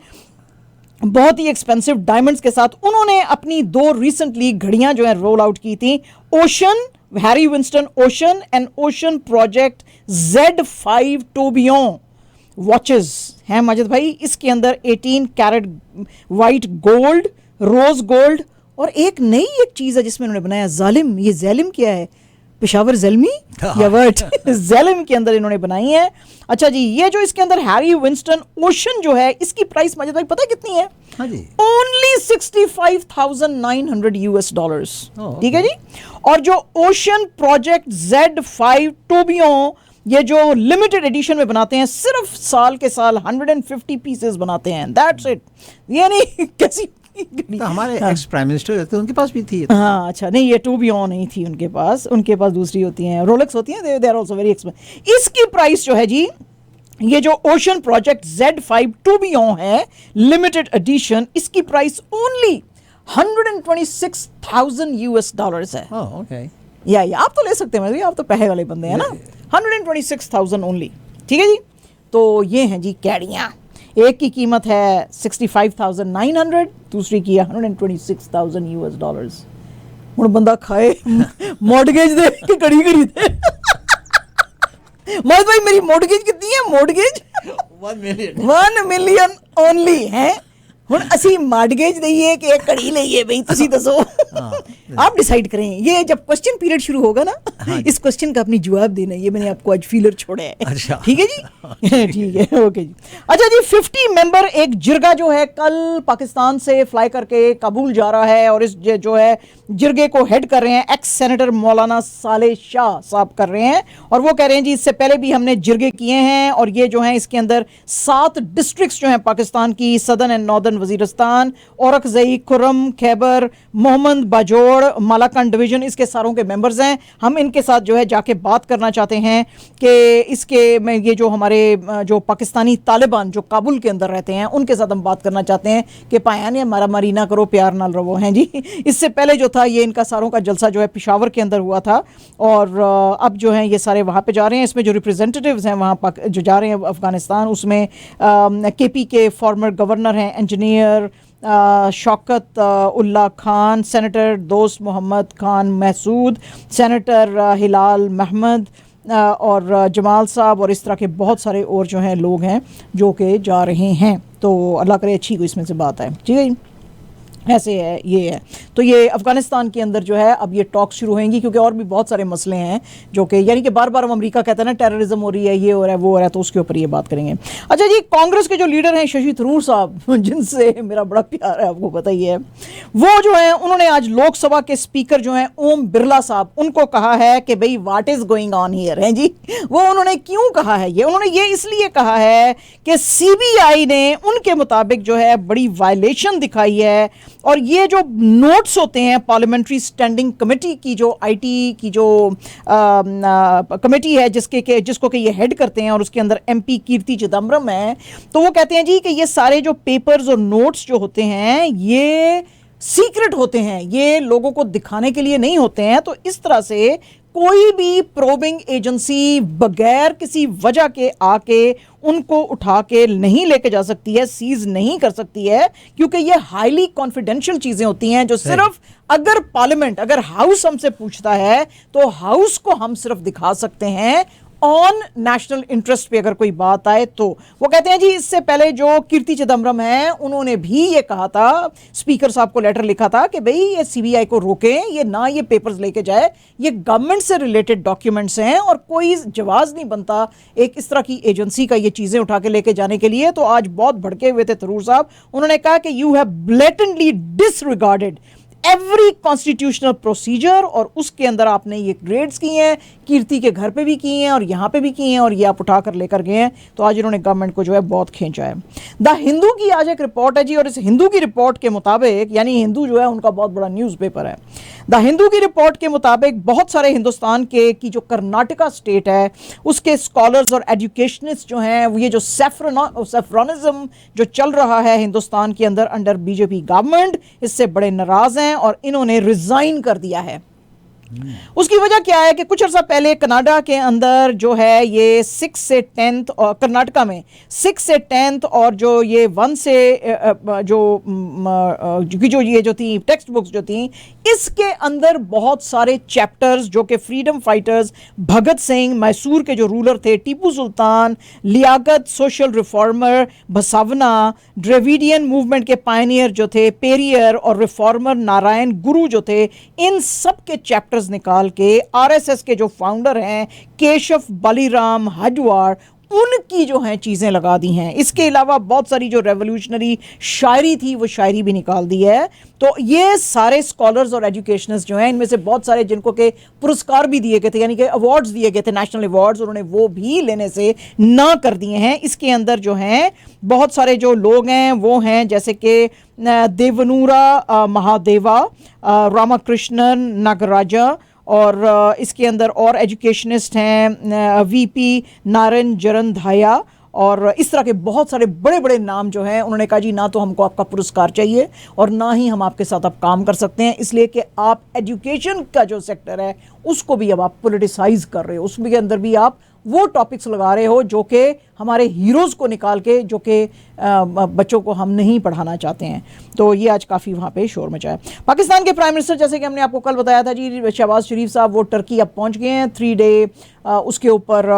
A: बहुत ही एक्सपेंसिव डायमंड्स के साथ, उन्होंने अपनी 2 रिसेंटली घड़ियां जो है रोल आउट की थी, Ocean, Harry Winston Ocean and Ocean Project Z5 tourbillon watches हैं माजिद भाई। इसके अंदर 18 carat white gold, rose gold, और एक नई एक चीज़ है जिसमें उन्होंने बनाया जालिम। ये जालिम क्या है, पेशावर ज़ल्मी या वर्ड ज़ैलिम के अंदर इन्होंने बनाई है। अच्छा जी, ये जो इसके अंदर हैरी विंस्टन ओशन जो है इसकी प्राइस माजिद भाई पता है कितनी है?
B: हाँ जी,
A: ओनली $65,900 US डॉलर्स। ठीक है जी। और जो ओशन प्रोजेक्ट Z5 टोबियोन ये जो लिमिटेड एडिशन में बनाते हैं, सिर्फ साल के साल 150 पीसेस बनाते हैं, दैट्स इट। यानी कैसी
B: तो हमारे एक्स प्राइम मिनिस्टर थे उनके पास भी थी।
A: हाँ अच्छा, नहीं ये टोबियोन नहीं थी उनके पास दूसरी होती हैं, रोलेक्स होती हैं, they are also very expensive. इसकी प्राइस जो है जी, ये जो ओशन प्रोजेक्ट Z5 टोबियोन है लिमिटेड एडिशन, इसकी प्राइस ओनली $126,000 US डॉलर्स है।
B: ओके,
A: या आप तो ले सकते हैं, आप तो पैसे वाले बंदे हैं ना। 126,000 ओनली। ठीक है जी। तो ये हैं जी कैड़ियाँ, एक की कीमत है 65,900, दूसरी की है 126,000 US डॉलर्स। हुण बंदा खाए मॉर्गेज दे के कड़ी खरीदे। मौत भाई मेरी मॉर्गेज कितनी है? मॉर्गेज
B: 1 मिलियन
A: 1 मिलियन ओनली है। ਹੁਣ ਅਸੀਂ मार्टगेज दईए कि एक कड़ी लईए भाई तुसी दसो आप डिसाइड करें। ये जब क्वेश्चन पीरियड शुरू होगा ना इस क्वेश्चन का अपनी जवाब देना, ये मैंने आपको आज फीलर छोड़ा है।
B: अच्छा
A: ठीक है जी ठीक है ओके जी। अच्छा जी 50 मेंबर एक जिरगा जो है कल पाकिस्तान से फ्लाई करके काबुल जा रहा है और इस जो है जिरगे को हेड कर रहे हैं एक्स सेनेटर मौलाना साले शाह साहब कर रहे हैं और वो कह रहे हैं जी इससे पहले भी हमने जिरगे किए हैं और ये जो है इसके अंदर 7 डिस्ट्रिक्ट्स जो हैं पाकिस्तान की southern and northern Waziristan, Orakzai, Kurram, Khyber, Mohammad Bajaur, Malakand division, इसके सारों के मेंबर्स हैं। हम इनके साथ जो है जाके बात करना चाहते हैं कि इसके में ये जो हमारे जो पाकिस्तानी तालिबान जो काबुल के अंदर रहते हैं उनके साथ हम बात करना चाहते हैं कि पायान या मारा मारी ना करो, प्यार नाल रहो हैं जी। इससे पहले जो था ये इनका सारों का जलसा जो है पेशावर के अंदर हुआ था और अब जो है ये सारे वहाँ पे जा रहे हैं। इसमें जो रिप्रेजेंटेटिव्स हैं वहाँ जो जा रहे हैं अफगानिस्तान, उसमें केपी के फॉर्मर गवर्नर हैं इंजीनियर शौकत उल्ला खान, सेनेटर दोस्त मोहम्मद खान महसूद, सेनेटर हिलाल महमद और जमाल साहब और इस तरह के बहुत सारे और जो हैं लोग हैं जो कि जा रहे हैं। तो अल्लाह करे अच्छी को इसमें से बात है। ठीक है, ऐसे है ये है। तो ये अफगानिस्तान के अंदर जो है अब ये टॉक शुरू होंगी क्योंकि और भी बहुत सारे मसले हैं जो कि यानी कि बार बार हम अमेरिका कहता है ना टेररिज्म हो रही है, ये हो रहा है, वो हो रहा है, तो उसके ऊपर ये बात करेंगे। अच्छा जी कांग्रेस के जो लीडर हैं शशि थरूर साहब जिनसे मेरा बड़ा प्यार है आपको पता ही है, वो जो है उन्होंने आज लोकसभा के स्पीकर जो हैं ओम बिरला साहब उनको कहा है कि भाई what is going on here है जी। वो उन्होंने क्यों कहा है ये, उन्होंने ये इसलिए कहा है कि सीबीआई ने उनके मुताबिक जो है बड़ी वायलेशन दिखाई है और ये जो नोट्स होते हैं पार्लियामेंट्री स्टैंडिंग कमेटी की जो आईटी की जो कमेटी है जिसको कि ये हेड करते हैं और उसके अंदर एमपी कीर्ति चिदम्बरम है, तो वो कहते हैं जी कि ये सारे जो पेपर्स और नोट्स जो होते हैं ये सीक्रेट होते हैं, ये लोगों को दिखाने के लिए नहीं होते हैं। तो इस तरह से कोई भी प्रोबिंग एजेंसी बगैर किसी वजह के आके उनको उठा के नहीं लेके जा सकती है, सीज नहीं कर सकती है, क्योंकि ये हाईली कॉन्फिडेंशियल चीजें होती हैं जो सिर्फ अगर पार्लियामेंट अगर हाउस हमसे पूछता है तो हाउस को हम सिर्फ दिखा सकते हैं ऑन नेशनल इंटरेस्ट पे अगर कोई बात आए तो। वो कहते हैं जी इससे पहले जो कीर्ति चिदम्बरम है उन्होंने भी ये कहा था, स्पीकर साहब को लेटर लिखा था कि भाई ये सीबीआई को रोकें, ये ना ये पेपर्स लेके जाए, ये गवर्नमेंट से रिलेटेड डॉक्यूमेंट्स हैं और कोई जवाज नहीं बनता एक इस तरह की एजेंसी का ये चीजें उठा के लेके जाने के लिए। तो आज बहुत भड़के हुए थे थरूर साहब, उन्होंने कहा कि you have blatantly disregarded every constitutional procedure और उसके अंदर आपने ये ग्रेड्स की हैं, कीर्ति के घर पे भी की हैं और यहाँ पे भी की हैं और ये आप उठा कर लेकर गए हैं। तो आज इन्होंने गवर्नमेंट को जो है बहुत खींचा है। द हिंदू की आज एक रिपोर्ट है जी और इस हिंदू की रिपोर्ट के मुताबिक, यानी हिंदू जो है उनका बहुत बड़ा न्यूज़पेपर है, द हिंदू की रिपोर्ट के मुताबिक बहुत सारे हिंदुस्तान के की जो कर्नाटका स्टेट है उसके स्कॉलर्स और एजुकेशनिस्ट जो हैं ये जो सेफ्रोनिज्म जो चल रहा है हिंदुस्तान के अंदर अंडर बीजेपी गवर्नमेंट, इससे बड़े नाराज हैं और इन्होंने रिजाइन कर दिया है। उसकी वजह क्या है कि कुछ अर्सा पहले कनाडा के अंदर जो है ये 6 से 10th और कर्नाटका में 6 से 10th और जो ये 1 से जो ये जो थी टेक्स्ट बुक्स जो थी इसके अंदर बहुत सारे चैप्टर्स जो कि फ्रीडम फाइटर्स भगत सिंह, मैसूर के जो रूलर थे Tipu Sultan, Liaquat, social reformer Basavanna, Dravidian movement के पायनियर जो थे पेरियर और रिफॉर्मर नारायण गुरु जो थे, इन सब के चैप्टर्स निकाल के आरएसएस के जो फाउंडर हैं केशव बलिराम हजवार उनकी जो हैं चीज़ें लगा दी हैं। इसके अलावा बहुत सारी जो रेवोल्यूशनरी शायरी थी वो शायरी भी निकाल दी है। तो ये सारे स्कॉलर्स और एजुकेशनिस्ट जो हैं इनमें से बहुत सारे जिनको के पुरस्कार भी दिए गए थे यानी कि अवार्ड्स दिए गए थे, नेशनल अवार्ड्स, उन्होंने वो भी लेने से ना कर दिए हैं। इसके अंदर जो हैं बहुत सारे जो लोग हैं वो हैं जैसे कि देवनूरा महादेवा, रामाकृष्णन नागराजा और इसके अंदर और एजुकेशनिस्ट हैं वीपी नारायण जरन धाया और इस तरह के बहुत सारे बड़े बड़े नाम जो हैं। उन्होंने कहा जी ना तो हमको आपका पुरस्कार चाहिए और ना ही हम आपके साथ अब काम कर सकते हैं, इसलिए कि आप एजुकेशन का जो सेक्टर है उसको भी अब आप पोलिटिसाइज कर रहे हो, उसके अंदर भी आप वो टॉपिक्स लगा रहे हो जो कि हमारे हीरोज़ को निकाल के जो कि बच्चों को हम नहीं पढ़ाना चाहते हैं। तो ये आज काफ़ी वहाँ पे शोर मचा है। पाकिस्तान के प्राइम मिनिस्टर जैसे कि हमने आपको कल बताया था जी शहबाज शरीफ साहब वो टर्की अब पहुँच गए हैं 3 डे उसके ऊपर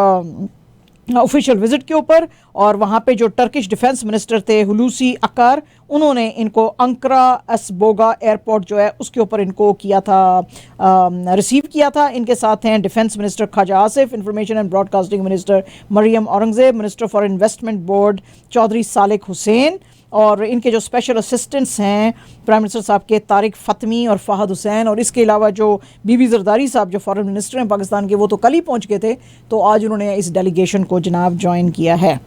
A: ऑफिशियल विजिट के ऊपर, और वहाँ पे जो टर्किश डिफेंस मिनिस्टर थे हुलूसी अकार, उन्होंने इनको अंकरा एसबोगा एयरपोर्ट जो है उसके ऊपर इनको किया था, रिसीव किया था। इनके साथ हैं defence minister Khawaja Asif, information and broadcasting minister Maryam Aurangzeb, minister for investment board Chaudhry Salik Hussain, और इनके जो स्पेशल असिस्टेंट्स हैं प्राइम मिनिस्टर साहब के तारिक फ़तमी और फ़हद हुसैन, और इसके अलावा जो बीबी जरदारी साहब जो फॉरेन मिनिस्टर हैं पाकिस्तान के, वो तो कल ही पहुंच गए थे, तो आज उन्होंने इस डेलीगेशन को जनाब ज्वाइन किया है।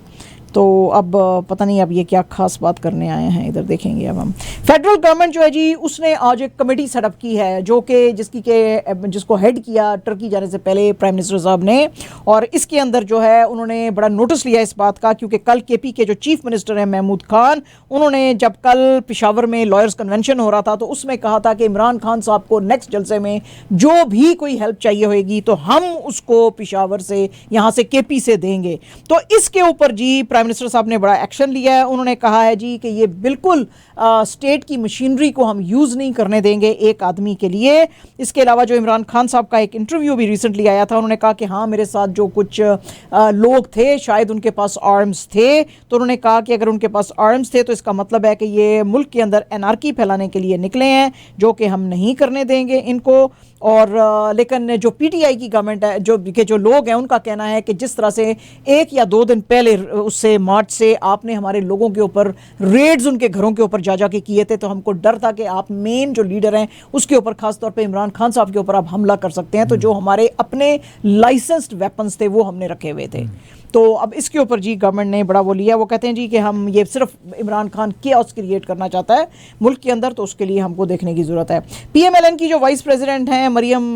A: तो अब पता नहीं अब ये क्या खास बात करने आए हैं, इधर देखेंगे अब हम। फेडरल गवर्नमेंट जो है जी उसने आज एक कमेटी सेटअप की है जो कि जिसको हेड किया टर्की जाने से पहले प्राइम मिनिस्टर साहब ने, और इसके अंदर जो है उन्होंने बड़ा नोटिस लिया इस बात का, क्योंकि कल केपी के जो चीफ मिनिस्टर हैं महमूद खान, उन्होंने जब कल पेशावर में लॉयर्स कन्वेंशन हो रहा था तो उसमें कहा था कि इमरान खान साहब को नेक्स्ट जलसे में जो भी कोई हेल्प चाहिए होगी तो हम उसको पेशावर से, यहाँ से केपी से देंगे। तो इसके ऊपर जी प्राइम मिनिस्टर साहब ने बड़ा एक्शन लिया है। उन्होंने कहा है जी कि ये बिल्कुल स्टेट की मशीनरी को हम यूज़ नहीं करने देंगे एक आदमी के लिए। इसके अलावा जो इमरान खान साहब का एक इंटरव्यू भी रिसेंटली आया था, उन्होंने कहा कि हाँ मेरे साथ जो कुछ लोग थे शायद उनके पास आर्म्स थे, तो उन्होंने कहा कि अगर उनके पास आर्म्स थे तो इसका मतलब है कि ये मुल्क के अंदर एनार्की फैलाने के लिए निकले हैं, जो कि हम नहीं करने देंगे इनको। और लेकिन जो पीटीआई की गवर्नमेंट है, जो लोग हैं, उनका कहना है कि जिस तरह से 1 या 2 दिन पहले उससे मार्च से आपने हमारे लोगों के ऊपर रेड्स उनके घरों के ऊपर जा के किए थे, तो हमको डर था कि आप मेन जो लीडर हैं उसके ऊपर खासतौर पे इमरान खान साहब के ऊपर आप हमला कर सकते हैं। तो जो हमारे अपने लाइसेंस्ड वेपन्स थे वो हमने रखे हुए थे। तो अब इसके ऊपर जी गवर्नमेंट ने बड़ा वो लिया, वो कहते हैं जी कि हम ये सिर्फ इमरान खान केओस क्रिएट करना चाहता है मुल्क के अंदर, तो उसके लिए हमको देखने की ज़रूरत है। पीएमएलएन की जो वाइस प्रेसिडेंट हैं मरियम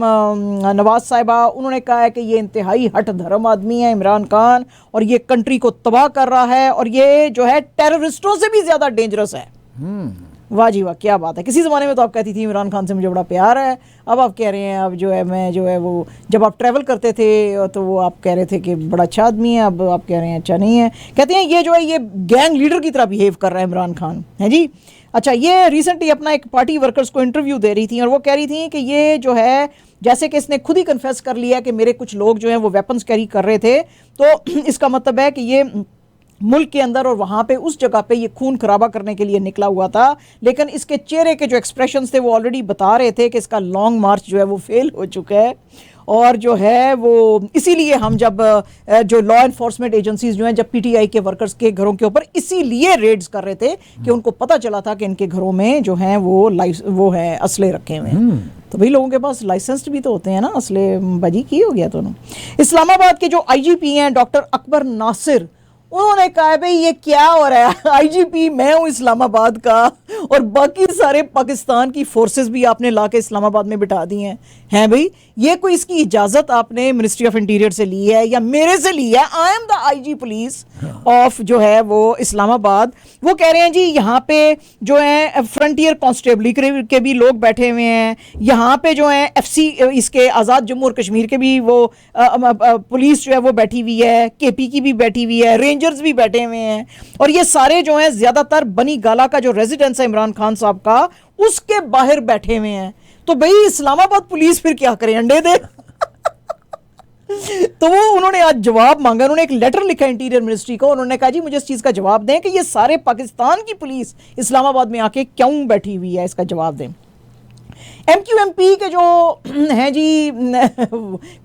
A: नवाज साहिबा, उन्होंने कहा है कि ये इंतहाई हट धर्म आदमी है इमरान खान, और ये कंट्री को तबाह कर रहा है, और ये जो है टेररिस्टों से भी ज़्यादा डेंजरस है। वाह जी वाह, क्या बात है। किसी ज़माने में तो आप कहती थी इमरान खान से मुझे बड़ा प्यार है, अब आप कह रहे हैं अब जो है मैं जो है वो जब आप ट्रैवल करते थे तो वो आप कह रहे थे कि बड़ा अच्छा आदमी है, अब आप कह रहे हैं अच्छा नहीं है। कहते हैं ये जो है ये गैंग लीडर की तरह बिहेव कर रहा है इमरान खान, है जी। अच्छा, ये रिसेंटली अपना एक पार्टी वर्कर्स को इंटरव्यू दे रही थी और वो कह रही थी कि ये जो है जैसे कि इसने खुद ही कन्फेस कर लिया कि मेरे कुछ लोग जो हैं वो वेपन्स कैरी कर रहे थे, तो इसका मतलब है कि ये मुल्क के अंदर और वहाँ पे उस जगह पे ये खून खराबा करने के लिए निकला हुआ था। लेकिन इसके चेहरे के जो एक्सप्रेशंस थे वो ऑलरेडी बता रहे थे कि इसका लॉन्ग मार्च जो है वो फेल हो चुका है, और जो है वो इसीलिए हम जब जो लॉ एनफोर्समेंट एजेंसीज जो हैं जब पीटीआई के वर्कर्स के घरों के ऊपर इसीलिए रेड्स कर रहे थे कि उनको पता चला था कि इनके घरों में जो हैं वो है असले रखे हुए हैं। तो भाई लोगों के पास लाइसेंस्ड भी तो होते हैं ना असले, बाजी की हो गया दोनों। इस्लामाबाद के जो आईजीपी हैं डॉक्टर अकबर नासिर, उन्होंने कहा भाई ये क्या हो रहा है, आईजीपी मैं हूँ इस्लामाबाद का और बाकी सारे पाकिस्तान की फोर्सेस भी आपने ला के इस्लामाबाद में बिठा दी हैं भाई, ये कोई इसकी इजाज़त आपने मिनिस्ट्री ऑफ इंटीरियर से ली है या मेरे से ली है? I am the IG police of जो है वो इस्लामाबाद। वो कह रहे हैं जी यहाँ पे जो है फ्रंटियर कांस्टेबली के भी लोग बैठे हुए हैं, यहाँ पे जो है एफसी इसके आज़ाद जम्मू और कश्मीर के भी वो पुलिस जो है वो बैठी हुई है, केपी की भी बैठी हुई है, रेंजर्स भी बैठे हुए हैं, और ये सारे जो हैं ज़्यादातर बनी गाला का जो रेजिडेंस है इमरान खान साहब का उसके बाहर बैठे हुए हैं। तो भाई इस्लामाबाद पुलिस फिर क्या करे, अंडे दे? तो वो उन्होंने आज जवाब मांगा, उन्होंने एक लेटर लिखा इंटीरियर मिनिस्ट्री को, उन्होंने कहा जी मुझे इस चीज़ का जवाब दें कि ये सारे पाकिस्तान की पुलिस इस्लामाबाद में आके क्यों बैठी हुई है, इसका जवाब दें। एमक्यूएमपी के जो हैं जी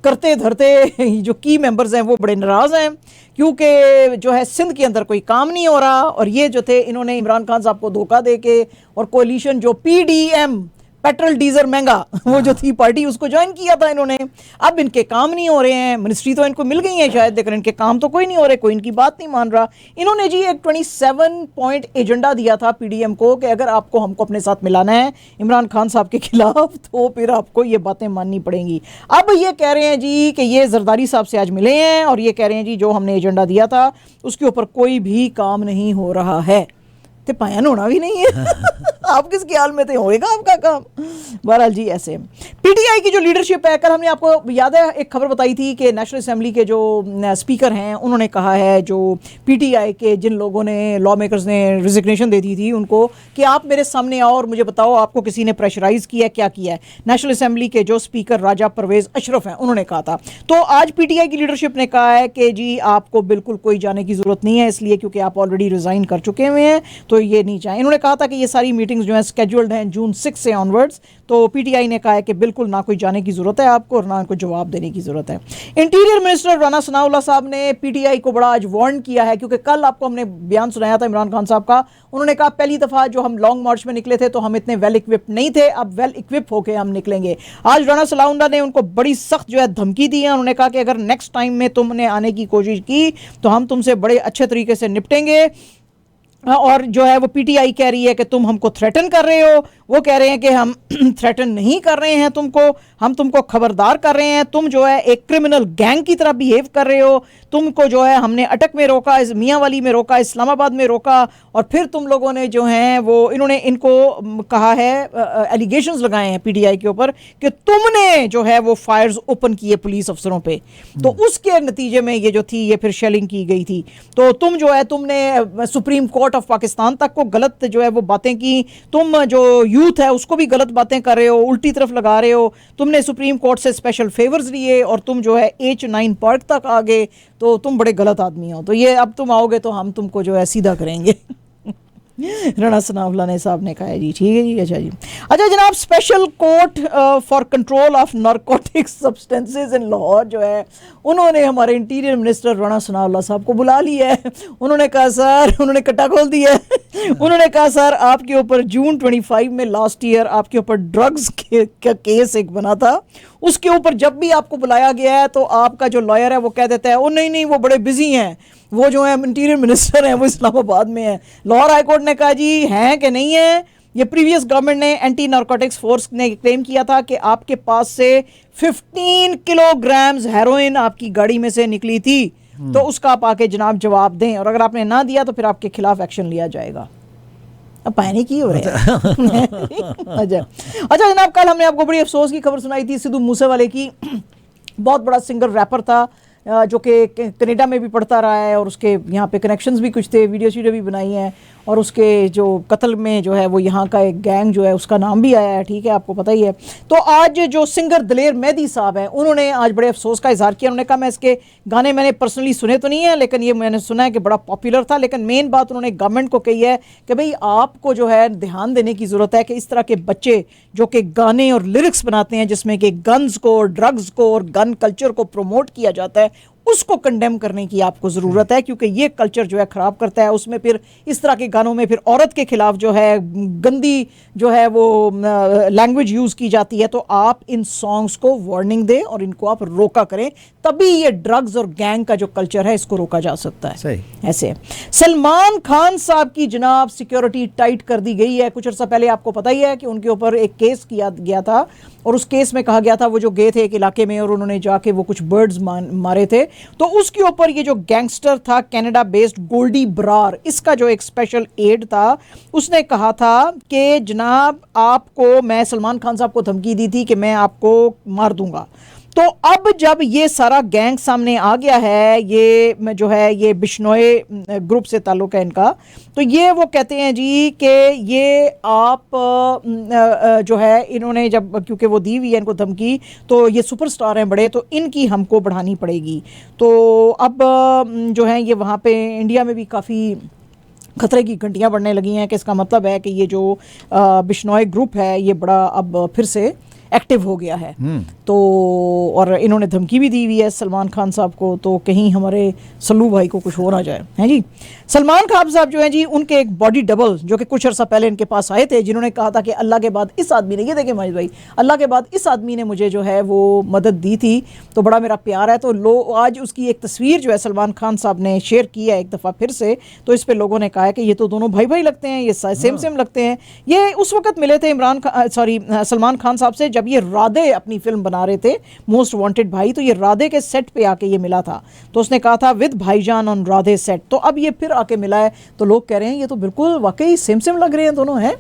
A: करते धरते जो की मेंबर्स हैं वो बड़े नाराज़ हैं क्योंकि जो है सिंध के अंदर कोई काम नहीं हो रहा, और ये जो थे इन्होंने इमरान खान साहब को धोखा दे के और कोalition जो पीडीएम पेट्रोल डीजल महंगा वो जो थी पार्टी उसको ज्वाइन किया था इन्होंने। अब इनके काम नहीं हो रहे हैं, मिनिस्ट्री तो इनको मिल गई है शायद, लेकिन इनके काम तो कोई नहीं हो रहे, कोई इनकी बात नहीं मान रहा। इन्होंने जी एक 27 पॉइंट एजेंडा दिया था पीडीएम को कि अगर आपको हमको अपने साथ मिलाना है इमरान खान साहब के खिलाफ तो फिर आपको ये बातें माननी पड़ेंगी। अब ये कह रहे हैं जी कि ये जरदारी साहब से आज मिले हैं और ये कह रहे हैं जी जो हमने एजेंडा दिया था उसके ऊपर कोई भी काम नहीं हो रहा है, तो पायन होना भी नहीं है। आप किस ख्याल में थे, होएगा आपका काम। बहरहाल जी ऐसे पीटीआई की जो लीडरशिप है, कल हमने आपको याद है एक खबर बताई थी कि नेशनल असेंबली के जो स्पीकर हैं उन्होंने कहा है, जो पीटीआई के जिन लोगों ने लॉ मेकर्स ने रिजिग्नेशन दे दी थी उनको, कि आप मेरे सामने आओ और मुझे बताओ आपको किसी ने प्रेशराइज किया, क्या किया है। नेशनल असेंबली के जो स्पीकर राजा परवेज अशरफ हैं उन्होंने कहा था। तो आज पीटीआई की लीडरशिप ने कहा है कि जी आपको बिल्कुल कोई जाने की जरूरत नहीं है, इसलिए क्योंकि आप ऑलरेडी रिजाइन कर चुके हुए हैं, तो ये नहीं चाहें। इन्होंने कहा था कि ये सारी मीटिंग्स जो हैं स्केड्यूल्ड हैं जून 6 से ऑनवर्ड्स, तो पीटीआई ने कहा है कि बिल्कुल ना कोई जाने की जरूरत है आपको और ना कोई जवाब देने की जरूरत है। इंटीरियर मिनिस्टर राणा सनाउल्लाह साहब ने पीटीआई को बड़ा आज वार्न किया है, क्योंकि कल आपको हमने बयान सुनाया था इमरान खान साहब का। उन्होंने कहा पहली दफा जो हम लॉन्ग मार्च में निकले थे तो हम इतने वेल इक्विप्ड नहीं थे, अब वेल इक्विप होकर हम निकलेंगे। आज राणा सनाउल्लाह ने उनको बड़ी सख्त जो है धमकी दी है। उन्होंने कहा कि अगर नेक्स्ट टाइम में तुमने आने की कोशिश की तो हम तुमसे बड़े अच्छे तरीके से निपटेंगे। और जो है वो पीटीआई कह रही है कि तुम हमको थ्रेटन कर रहे हो, वो कह रहे हैं कि हम थ्रेटन नहीं कर रहे हैं तुमको, हम तुमको खबरदार कर रहे हैं, तुम जो है एक क्रिमिनल गैंग की तरह बिहेव कर रहे हो, तुमको जो है हमने अटक में रोका, मियांवाली में रोका, इस्लामाबाद में रोका, और फिर तुम लोगों ने जो हैं वो इन्होंने इनको कहा है, एलिगेशंस लगाए हैं पीटीआई के ऊपर कि तुमने जो है वो फायर्स ओपन किए पुलिस अफसरों पे, तो उसके नतीजे में ये जो थी ये फिर शेलिंग की गई थी। तो तुम जो है तुमने सुप्रीम कोर्ट ऑफ पाकिस्तान तक को गलत जो है वो बातें की, तुम जो यूथ है उसको भी गलत बातें कर रहे हो, उल्टी तरफ लगा रहे हो, तुमने सुप्रीम कोर्ट से स्पेशल फेवर्स लिए और तुम जो है H9 पार्क तक आ गए, तो तुम बड़े गलत आदमी हो, तो ये अब तुम आओगे तो हम तुमको जो है सीधा करेंगे। राणा सनाउल्लाह ने साहब ने कहा है जी, ठीक है जी, अच्छा जी। अच्छा जनाब, special court for control of narcotic substances in Lahore जो है, उन्होंने हमारे इंटीरियर मिनिस्टर राणा सनाउल्लाह साहब को बुला लिया है। उन्होंने कहा सर, उन्होंने कट्टा खोल दिया है। उन्होंने कहा सर आपके ऊपर जून 25 में लास्ट ईयर आपके ऊपर ड्रग्स का केस एक बना था, उसके ऊपर जब भी आपको बुलाया गया है तो आपका जो लॉयर है वो कह देता है ओ नहीं वो बड़े बिजी हैं, वो जो है इंटीरियर मिनिस्टर हैं वो इस्लामाबाद में है। लाहौर हाई कोर्ट ने कहा जी हैं कि नहीं है, ये प्रीवियस गवर्नमेंट ने एंटी नारकोटिक्स फोर्स ने क्लेम किया था कि आपके पास से 15 किलोग्राम हेरोइन आपकी गाड़ी में से निकली थी, तो उसका आप आके जनाब जवाब दें, और अगर आपने ना दिया तो फिर आपके खिलाफ एक्शन लिया जाएगा। अब पैनिक ही हो रहे हैं। अच्छा जनाब, कल हमने आपको बड़ी अफसोस की खबर सुनाई थी सिद्धू मूसेवाले की। बहुत बड़ा सिंगर रैपर था जो कि कनाडा में भी पढ़ता रहा है और उसके यहाँ पे कनेक्शंस भी कुछ थे, वीडियो भी बनाई हैं, और उसके जो कत्ल में जो है वो यहाँ का एक गैंग जो है उसका नाम भी आया है, ठीक है, आपको पता ही है। तो आज जो सिंगर दलेर मेहदी साहब हैं उन्होंने आज बड़े अफसोस का इजहार किया। उन्होंने कहा मैं इसके गाने मैंने पर्सनली सुने तो नहीं है, लेकिन ये मैंने सुना है कि बड़ा पॉपुलर था, लेकिन मेन बात उन्होंने गवर्नमेंट को कही है कि भाई आपको जो है ध्यान देने की ज़रूरत है कि इस तरह के बच्चे जो कि गाने और लिरिक्स बनाते हैं जिसमें कि गन्स को और ड्रग्स को और गन कल्चर को प्रमोट किया जाता है, उसको कंडेम करने की आपको ज़रूरत है, क्योंकि ये कल्चर जो है ख़राब करता है। उसमें फिर इस तरह के गानों में फिर औरत के खिलाफ जो है गंदी जो है वो लैंग्वेज यूज़ की जाती है। तो आप इन सॉन्ग्स को वार्निंग दें और इनको आप रोका करें, तभी ये ड्रग्स और गैंग का जो कल्चर है इसको रोका जा सकता है।
B: सही।
A: ऐसे सलमान खान साहब की जनाब सिक्योरिटी टाइट कर दी गई है। कुछ अर्सा पहले आपको पता ही है कि उनके ऊपर एक केस किया गया था, और उस केस में कहा गया था वो जो गए थे एक इलाके में और उन्होंने जाके वो कुछ बर्ड्स मारे थे, तो उसके ऊपर ये जो गैंगस्टर था कनाडा बेस्ड गोल्डी ब्रार, इसका जो एक स्पेशल एड था, उसने कहा था कि जनाब आपको, मैं सलमान खान साहब को धमकी दी थी कि मैं आपको मार दूंगा। तो अब जब ये सारा गैंग सामने आ गया है, ये जो है ये बिश्नोई ग्रुप से ताल्लुक़ है इनका, तो ये वो कहते हैं जी कि ये आप जो है इन्होंने जब, क्योंकि वो दी हुई है इनको धमकी, तो ये सुपरस्टार हैं बड़े, तो इनकी हमको बढ़ानी पड़ेगी। तो अब जो है ये वहाँ पे इंडिया में भी काफ़ी खतरे की घंटियाँ बढ़ने लगी हैं कि इसका मतलब है कि ये जो बिश्नोई ग्रुप है ये बड़ा अब फिर से एक्टिव हो गया है। तो और इन्होंने धमकी भी दी हुई है सलमान खान साहब को, तो कहीं हमारे सल्लू भाई को कुछ हो ना जाए, हैं जी। सलमान खान साहब जो हैं जी, उनके एक बॉडी डबल जो कि कुछ अर्सा पहले इनके पास आए थे, जिन्होंने कहा था कि अल्लाह के बाद इस आदमी ने, ये देखें माजिद भाई, अल्लाह के बाद इस आदमी ने मुझे जो है वो मदद दी थी, तो बड़ा मेरा प्यार है। तो आज उसकी एक तस्वीर जो है सलमान खान साहब ने शेयर की है एक दफ़ा फिर से, तो इस पर लोगों ने कहा है कि ये तो दोनों भाई भाई लगते हैं, ये सेम लगते हैं। ये उस वक्त मिले थे सलमान खान साहब से जब ये राधे अपनी फिल्म बना रहे थे मोस्ट वांटेड भाई, तो ये राधे के सेट पे आके ये मिला था, तो उसने कहा था विद भाईजान ऑन राधे सेट। तो अब ये फिर आके मिला है, तो लोग कह रहे हैं ये तो बिल्कुल वाकई सेम सेम लग रहे हैं दोनों, हैं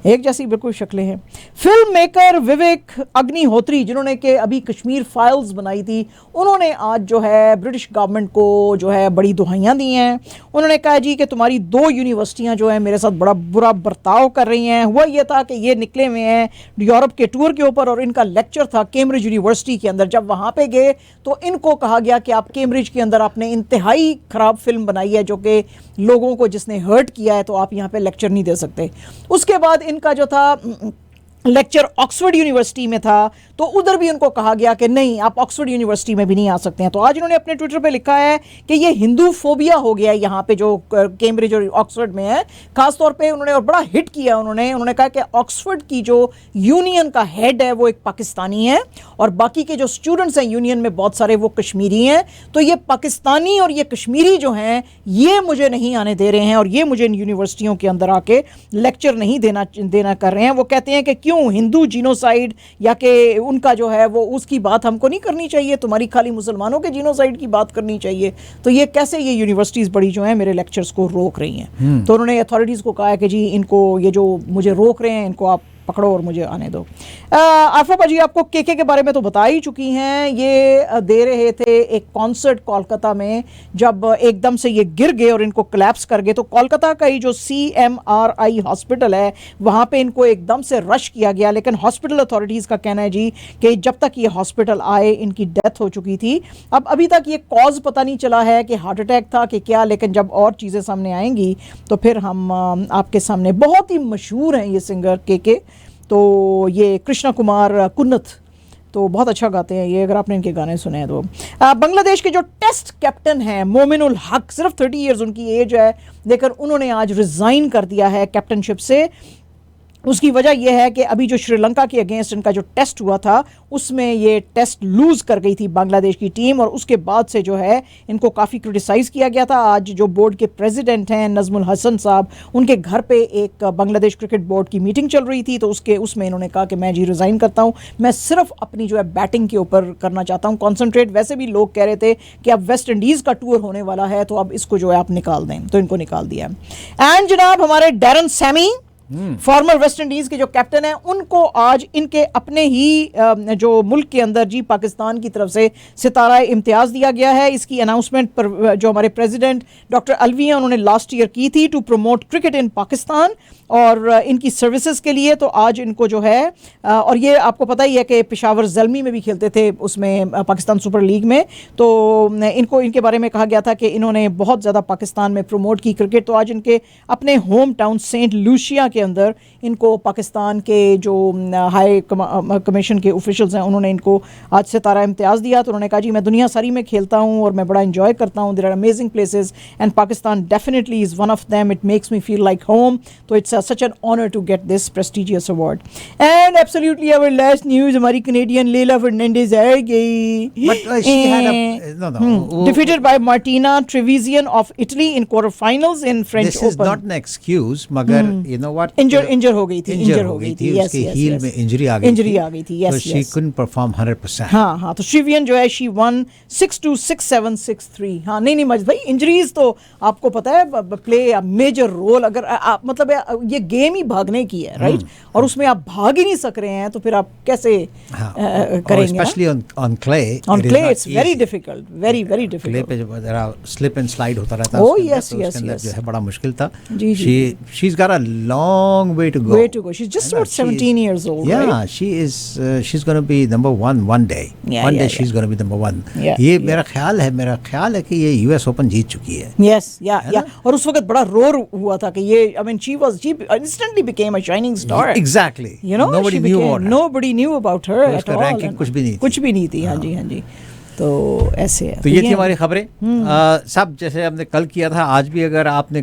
A: एक जैसी बिल्कुल शक्लें हैं। फिल्म मेकर विवेक अग्निहोत्री जिन्होंने के अभी कश्मीर फाइल्स बनाई थी, उन्होंने आज जो है ब्रिटिश गवर्नमेंट को जो है बड़ी दुहाइयाँ दी हैं। उन्होंने कहा जी कि तुम्हारी 2 यूनिवर्सिटियां जो है मेरे साथ बड़ा बुरा बर्ताव कर रही हैं। हुआ ये था कि ये निकले हुए हैं यूरोप के टूर के ऊपर और इनका लेक्चर था कैम्ब्रिज यूनिवर्सिटी के अंदर। जब वहाँ पे गए तो इनको कहा गया कि आप कैम्ब्रिज के अंदर आपने इंतहाई ख़राब फिल्म बनाई है जो कि लोगों को जिसने हर्ट किया है, तो आप यहाँ पे लेक्चर नहीं दे सकते। उसके बाद इनका जो था लेक्चर ऑक्सफोर्ड यूनिवर्सिटी में था, तो उधर भी उनको कहा गया कि नहीं आप ऑक्सफोर्ड यूनिवर्सिटी में भी नहीं आ सकते हैं। तो आज उन्होंने अपने ट्विटर पे लिखा है कि ये हिंदू फोबिया हो गया है यहाँ पे जो कैम्ब्रिज और ऑक्सफोर्ड में है। खासतौर पे उन्होंने और बड़ा हिट किया, उन्होंने कहा कि ऑक्सफोर्ड की जो यूनियन का हेड है वो एक पाकिस्तानी है और बाकी के जो स्टूडेंट्स हैं यूनियन में बहुत सारे वो कश्मीरी हैं। तो ये पाकिस्तानी और ये कश्मीरी जो हैं ये मुझे नहीं आने दे रहे हैं और ये मुझे इन यूनिवर्सिटियों के अंदर आके लेक्चर नहीं देना कर रहे हैं। वो कहते हैं कि क्यों हिंदू जीनोसाइड या कि उनका जो है वो उसकी बात हमको नहीं करनी चाहिए, तुम्हारी खाली मुसलमानों के जीनोसाइड की बात करनी चाहिए। तो ये कैसे ये यूनिवर्सिटीज़ बड़ी जो हैं मेरे लेक्चर्स को रोक रही हैं। तो उन्होंने अथॉरिटीज़ को कहा है कि जी इनको ये जो मुझे रोक रहे हैं इनको आप पकड़ो और मुझे आने दो। आफा जी आपको केके के बारे में तो बता ही चुकी हैं, ये दे रहे थे एक कॉन्सर्ट कोलकाता में, जब एकदम से ये गिर गए और इनको कोलैप्स कर गए। तो कोलकाता का ही जो CMRI हॉस्पिटल है वहाँ पे इनको एकदम से रश किया गया, लेकिन हॉस्पिटल अथॉरिटीज़ का कहना है जी कि जब तक ये हॉस्पिटल आए इनकी डेथ हो चुकी थी। अब अभी तक ये कॉज पता नहीं चला है कि हार्ट अटैक था कि क्या, लेकिन जब और चीज़ें सामने आएंगी तो फिर हम आपके सामने। बहुत ही मशहूर हैं ये सिंगर केके, तो ये कृष्णा कुमार कुन्नत तो बहुत अच्छा गाते हैं ये, अगर आपने इनके गाने सुने हैं तो। बांग्लादेश के जो टेस्ट कैप्टन हैं मोमिनुल हक, सिर्फ 30 ईयर्स उनकी एज है, लेकिन उन्होंने आज रिज़ाइन कर दिया है कैप्टनशिप से। उसकी वजह यह है कि अभी जो श्रीलंका के अगेंस्ट इनका जो टेस्ट हुआ था उसमें ये टेस्ट लूज़ कर गई थी बांग्लादेश की टीम, और उसके बाद से जो है इनको काफ़ी क्रिटिसाइज़ किया गया था। आज जो बोर्ड के प्रेसिडेंट हैं नज़मुल हसन साहब, उनके घर पे एक बांग्लादेश क्रिकेट बोर्ड की मीटिंग चल रही थी, तो उसमें इन्होंने कहा कि मैं जी रिज़ाइन करता हूँ, मैं सिर्फ अपनी जो है बैटिंग के ऊपर करना चाहता हूँ कॉन्सनट्रेट। वैसे भी लोग कह रहे थे कि अब वेस्ट इंडीज़ का टूर होने वाला है तो अब इसको जो है आप निकाल दें, तो इनको निकाल दिया। एंड जनाब हमारे Darren Sami farmer West Indies के जो कैप्टन हैं, उनको आज इनके अपने ही जो मुल्क के अंदर जी पाकिस्तान की तरफ से सितारा इम्तियाज दिया गया है। इसकी अनाउंसमेंट पर जो हमारे प्रेसिडेंट डॉक्टर अलवी हैं उन्होंने लास्ट ईयर की थी to promote cricket in Pakistan और इनकी सर्विसेज के लिए। तो आज इनको जो है और ये आपको पता ही है कि पेशावर ज़ल्मी में भी खेलते थे उसमें पाकिस्तान सुपर लीग में, तो इनको इनके बारे में कहा गया था कि इन्होंने बहुत ज़्यादा पाकिस्तान में प्रमोट की क्रिकेट। तो आज इनके अपने होम टाउन सेंट लूसिया के अंदर इनको पाकिस्तान के जो हाई कमीशन के ऑफिशियल्स हैं उन्होंने इनको आज सितारा इम्तियाज़ दिया। तो उन्होंने कहा जी मैं दुनिया सारी में खेलता हूँ और मैं बड़ा इंजॉय करता हूँ, there are amazing places and Pakistan definitely is one of them, it makes me feel like home. तो it's such an honor to get this prestigious award. And absolutely our last news, हमारी Canadian Leila Fernandez आ गई,
B: But she had a
A: defeated by Martina Trevisan of Italy in quarterfinals in French
B: This
A: Open.
B: is not an excuse, मगर you know what?
A: इंजर हो गई थी,
B: इंजर हो गई थी, उसके हील में इंजरी आ गई थी,
A: yes,
B: तो she couldn't perform 100%.
A: हाँ, तो Trevisan जो है she won 6-2, 6-7, 6-3. हाँ, नहीं मजद भाई, इंजरीज तो आपको पता है प्ले अ मेजर रोल। अगर आप मतलब ये गेम ही भागने की है, राइट, और उसमें आप भाग ही नहीं सक रहे हैं तो फिर आप कैसे करेंगे?
B: Especially on clay.
A: On clay it's very difficult, very difficult.
B: Clay पे जब जरा slip and slide होता रहता है,
A: oh yes,
B: उसके अंदर जो है बड़ा मुश्किल था।
A: जी।
B: She's got a long way to go.
A: She's just about 17 years old,
B: yeah,
A: right?
B: she's going to be number one day. One day she's going to be number one. ये मेरा ख्याल है कि ये US Open जीत चुकी है।
A: Yes, yeah. और उस वक्त बड़ा रोर हुआ था कि ये, I mean, she instantly became a shining star.
B: Exactly.
A: You know, nobody knew about her at all.
B: Ranking कुछ भी नहीं थी।
A: हाँ जी। तो ऐसे है।
B: तो ये थी हमारी खबरें। सब जैसे हमने कल किया था, आज भी अगर आपने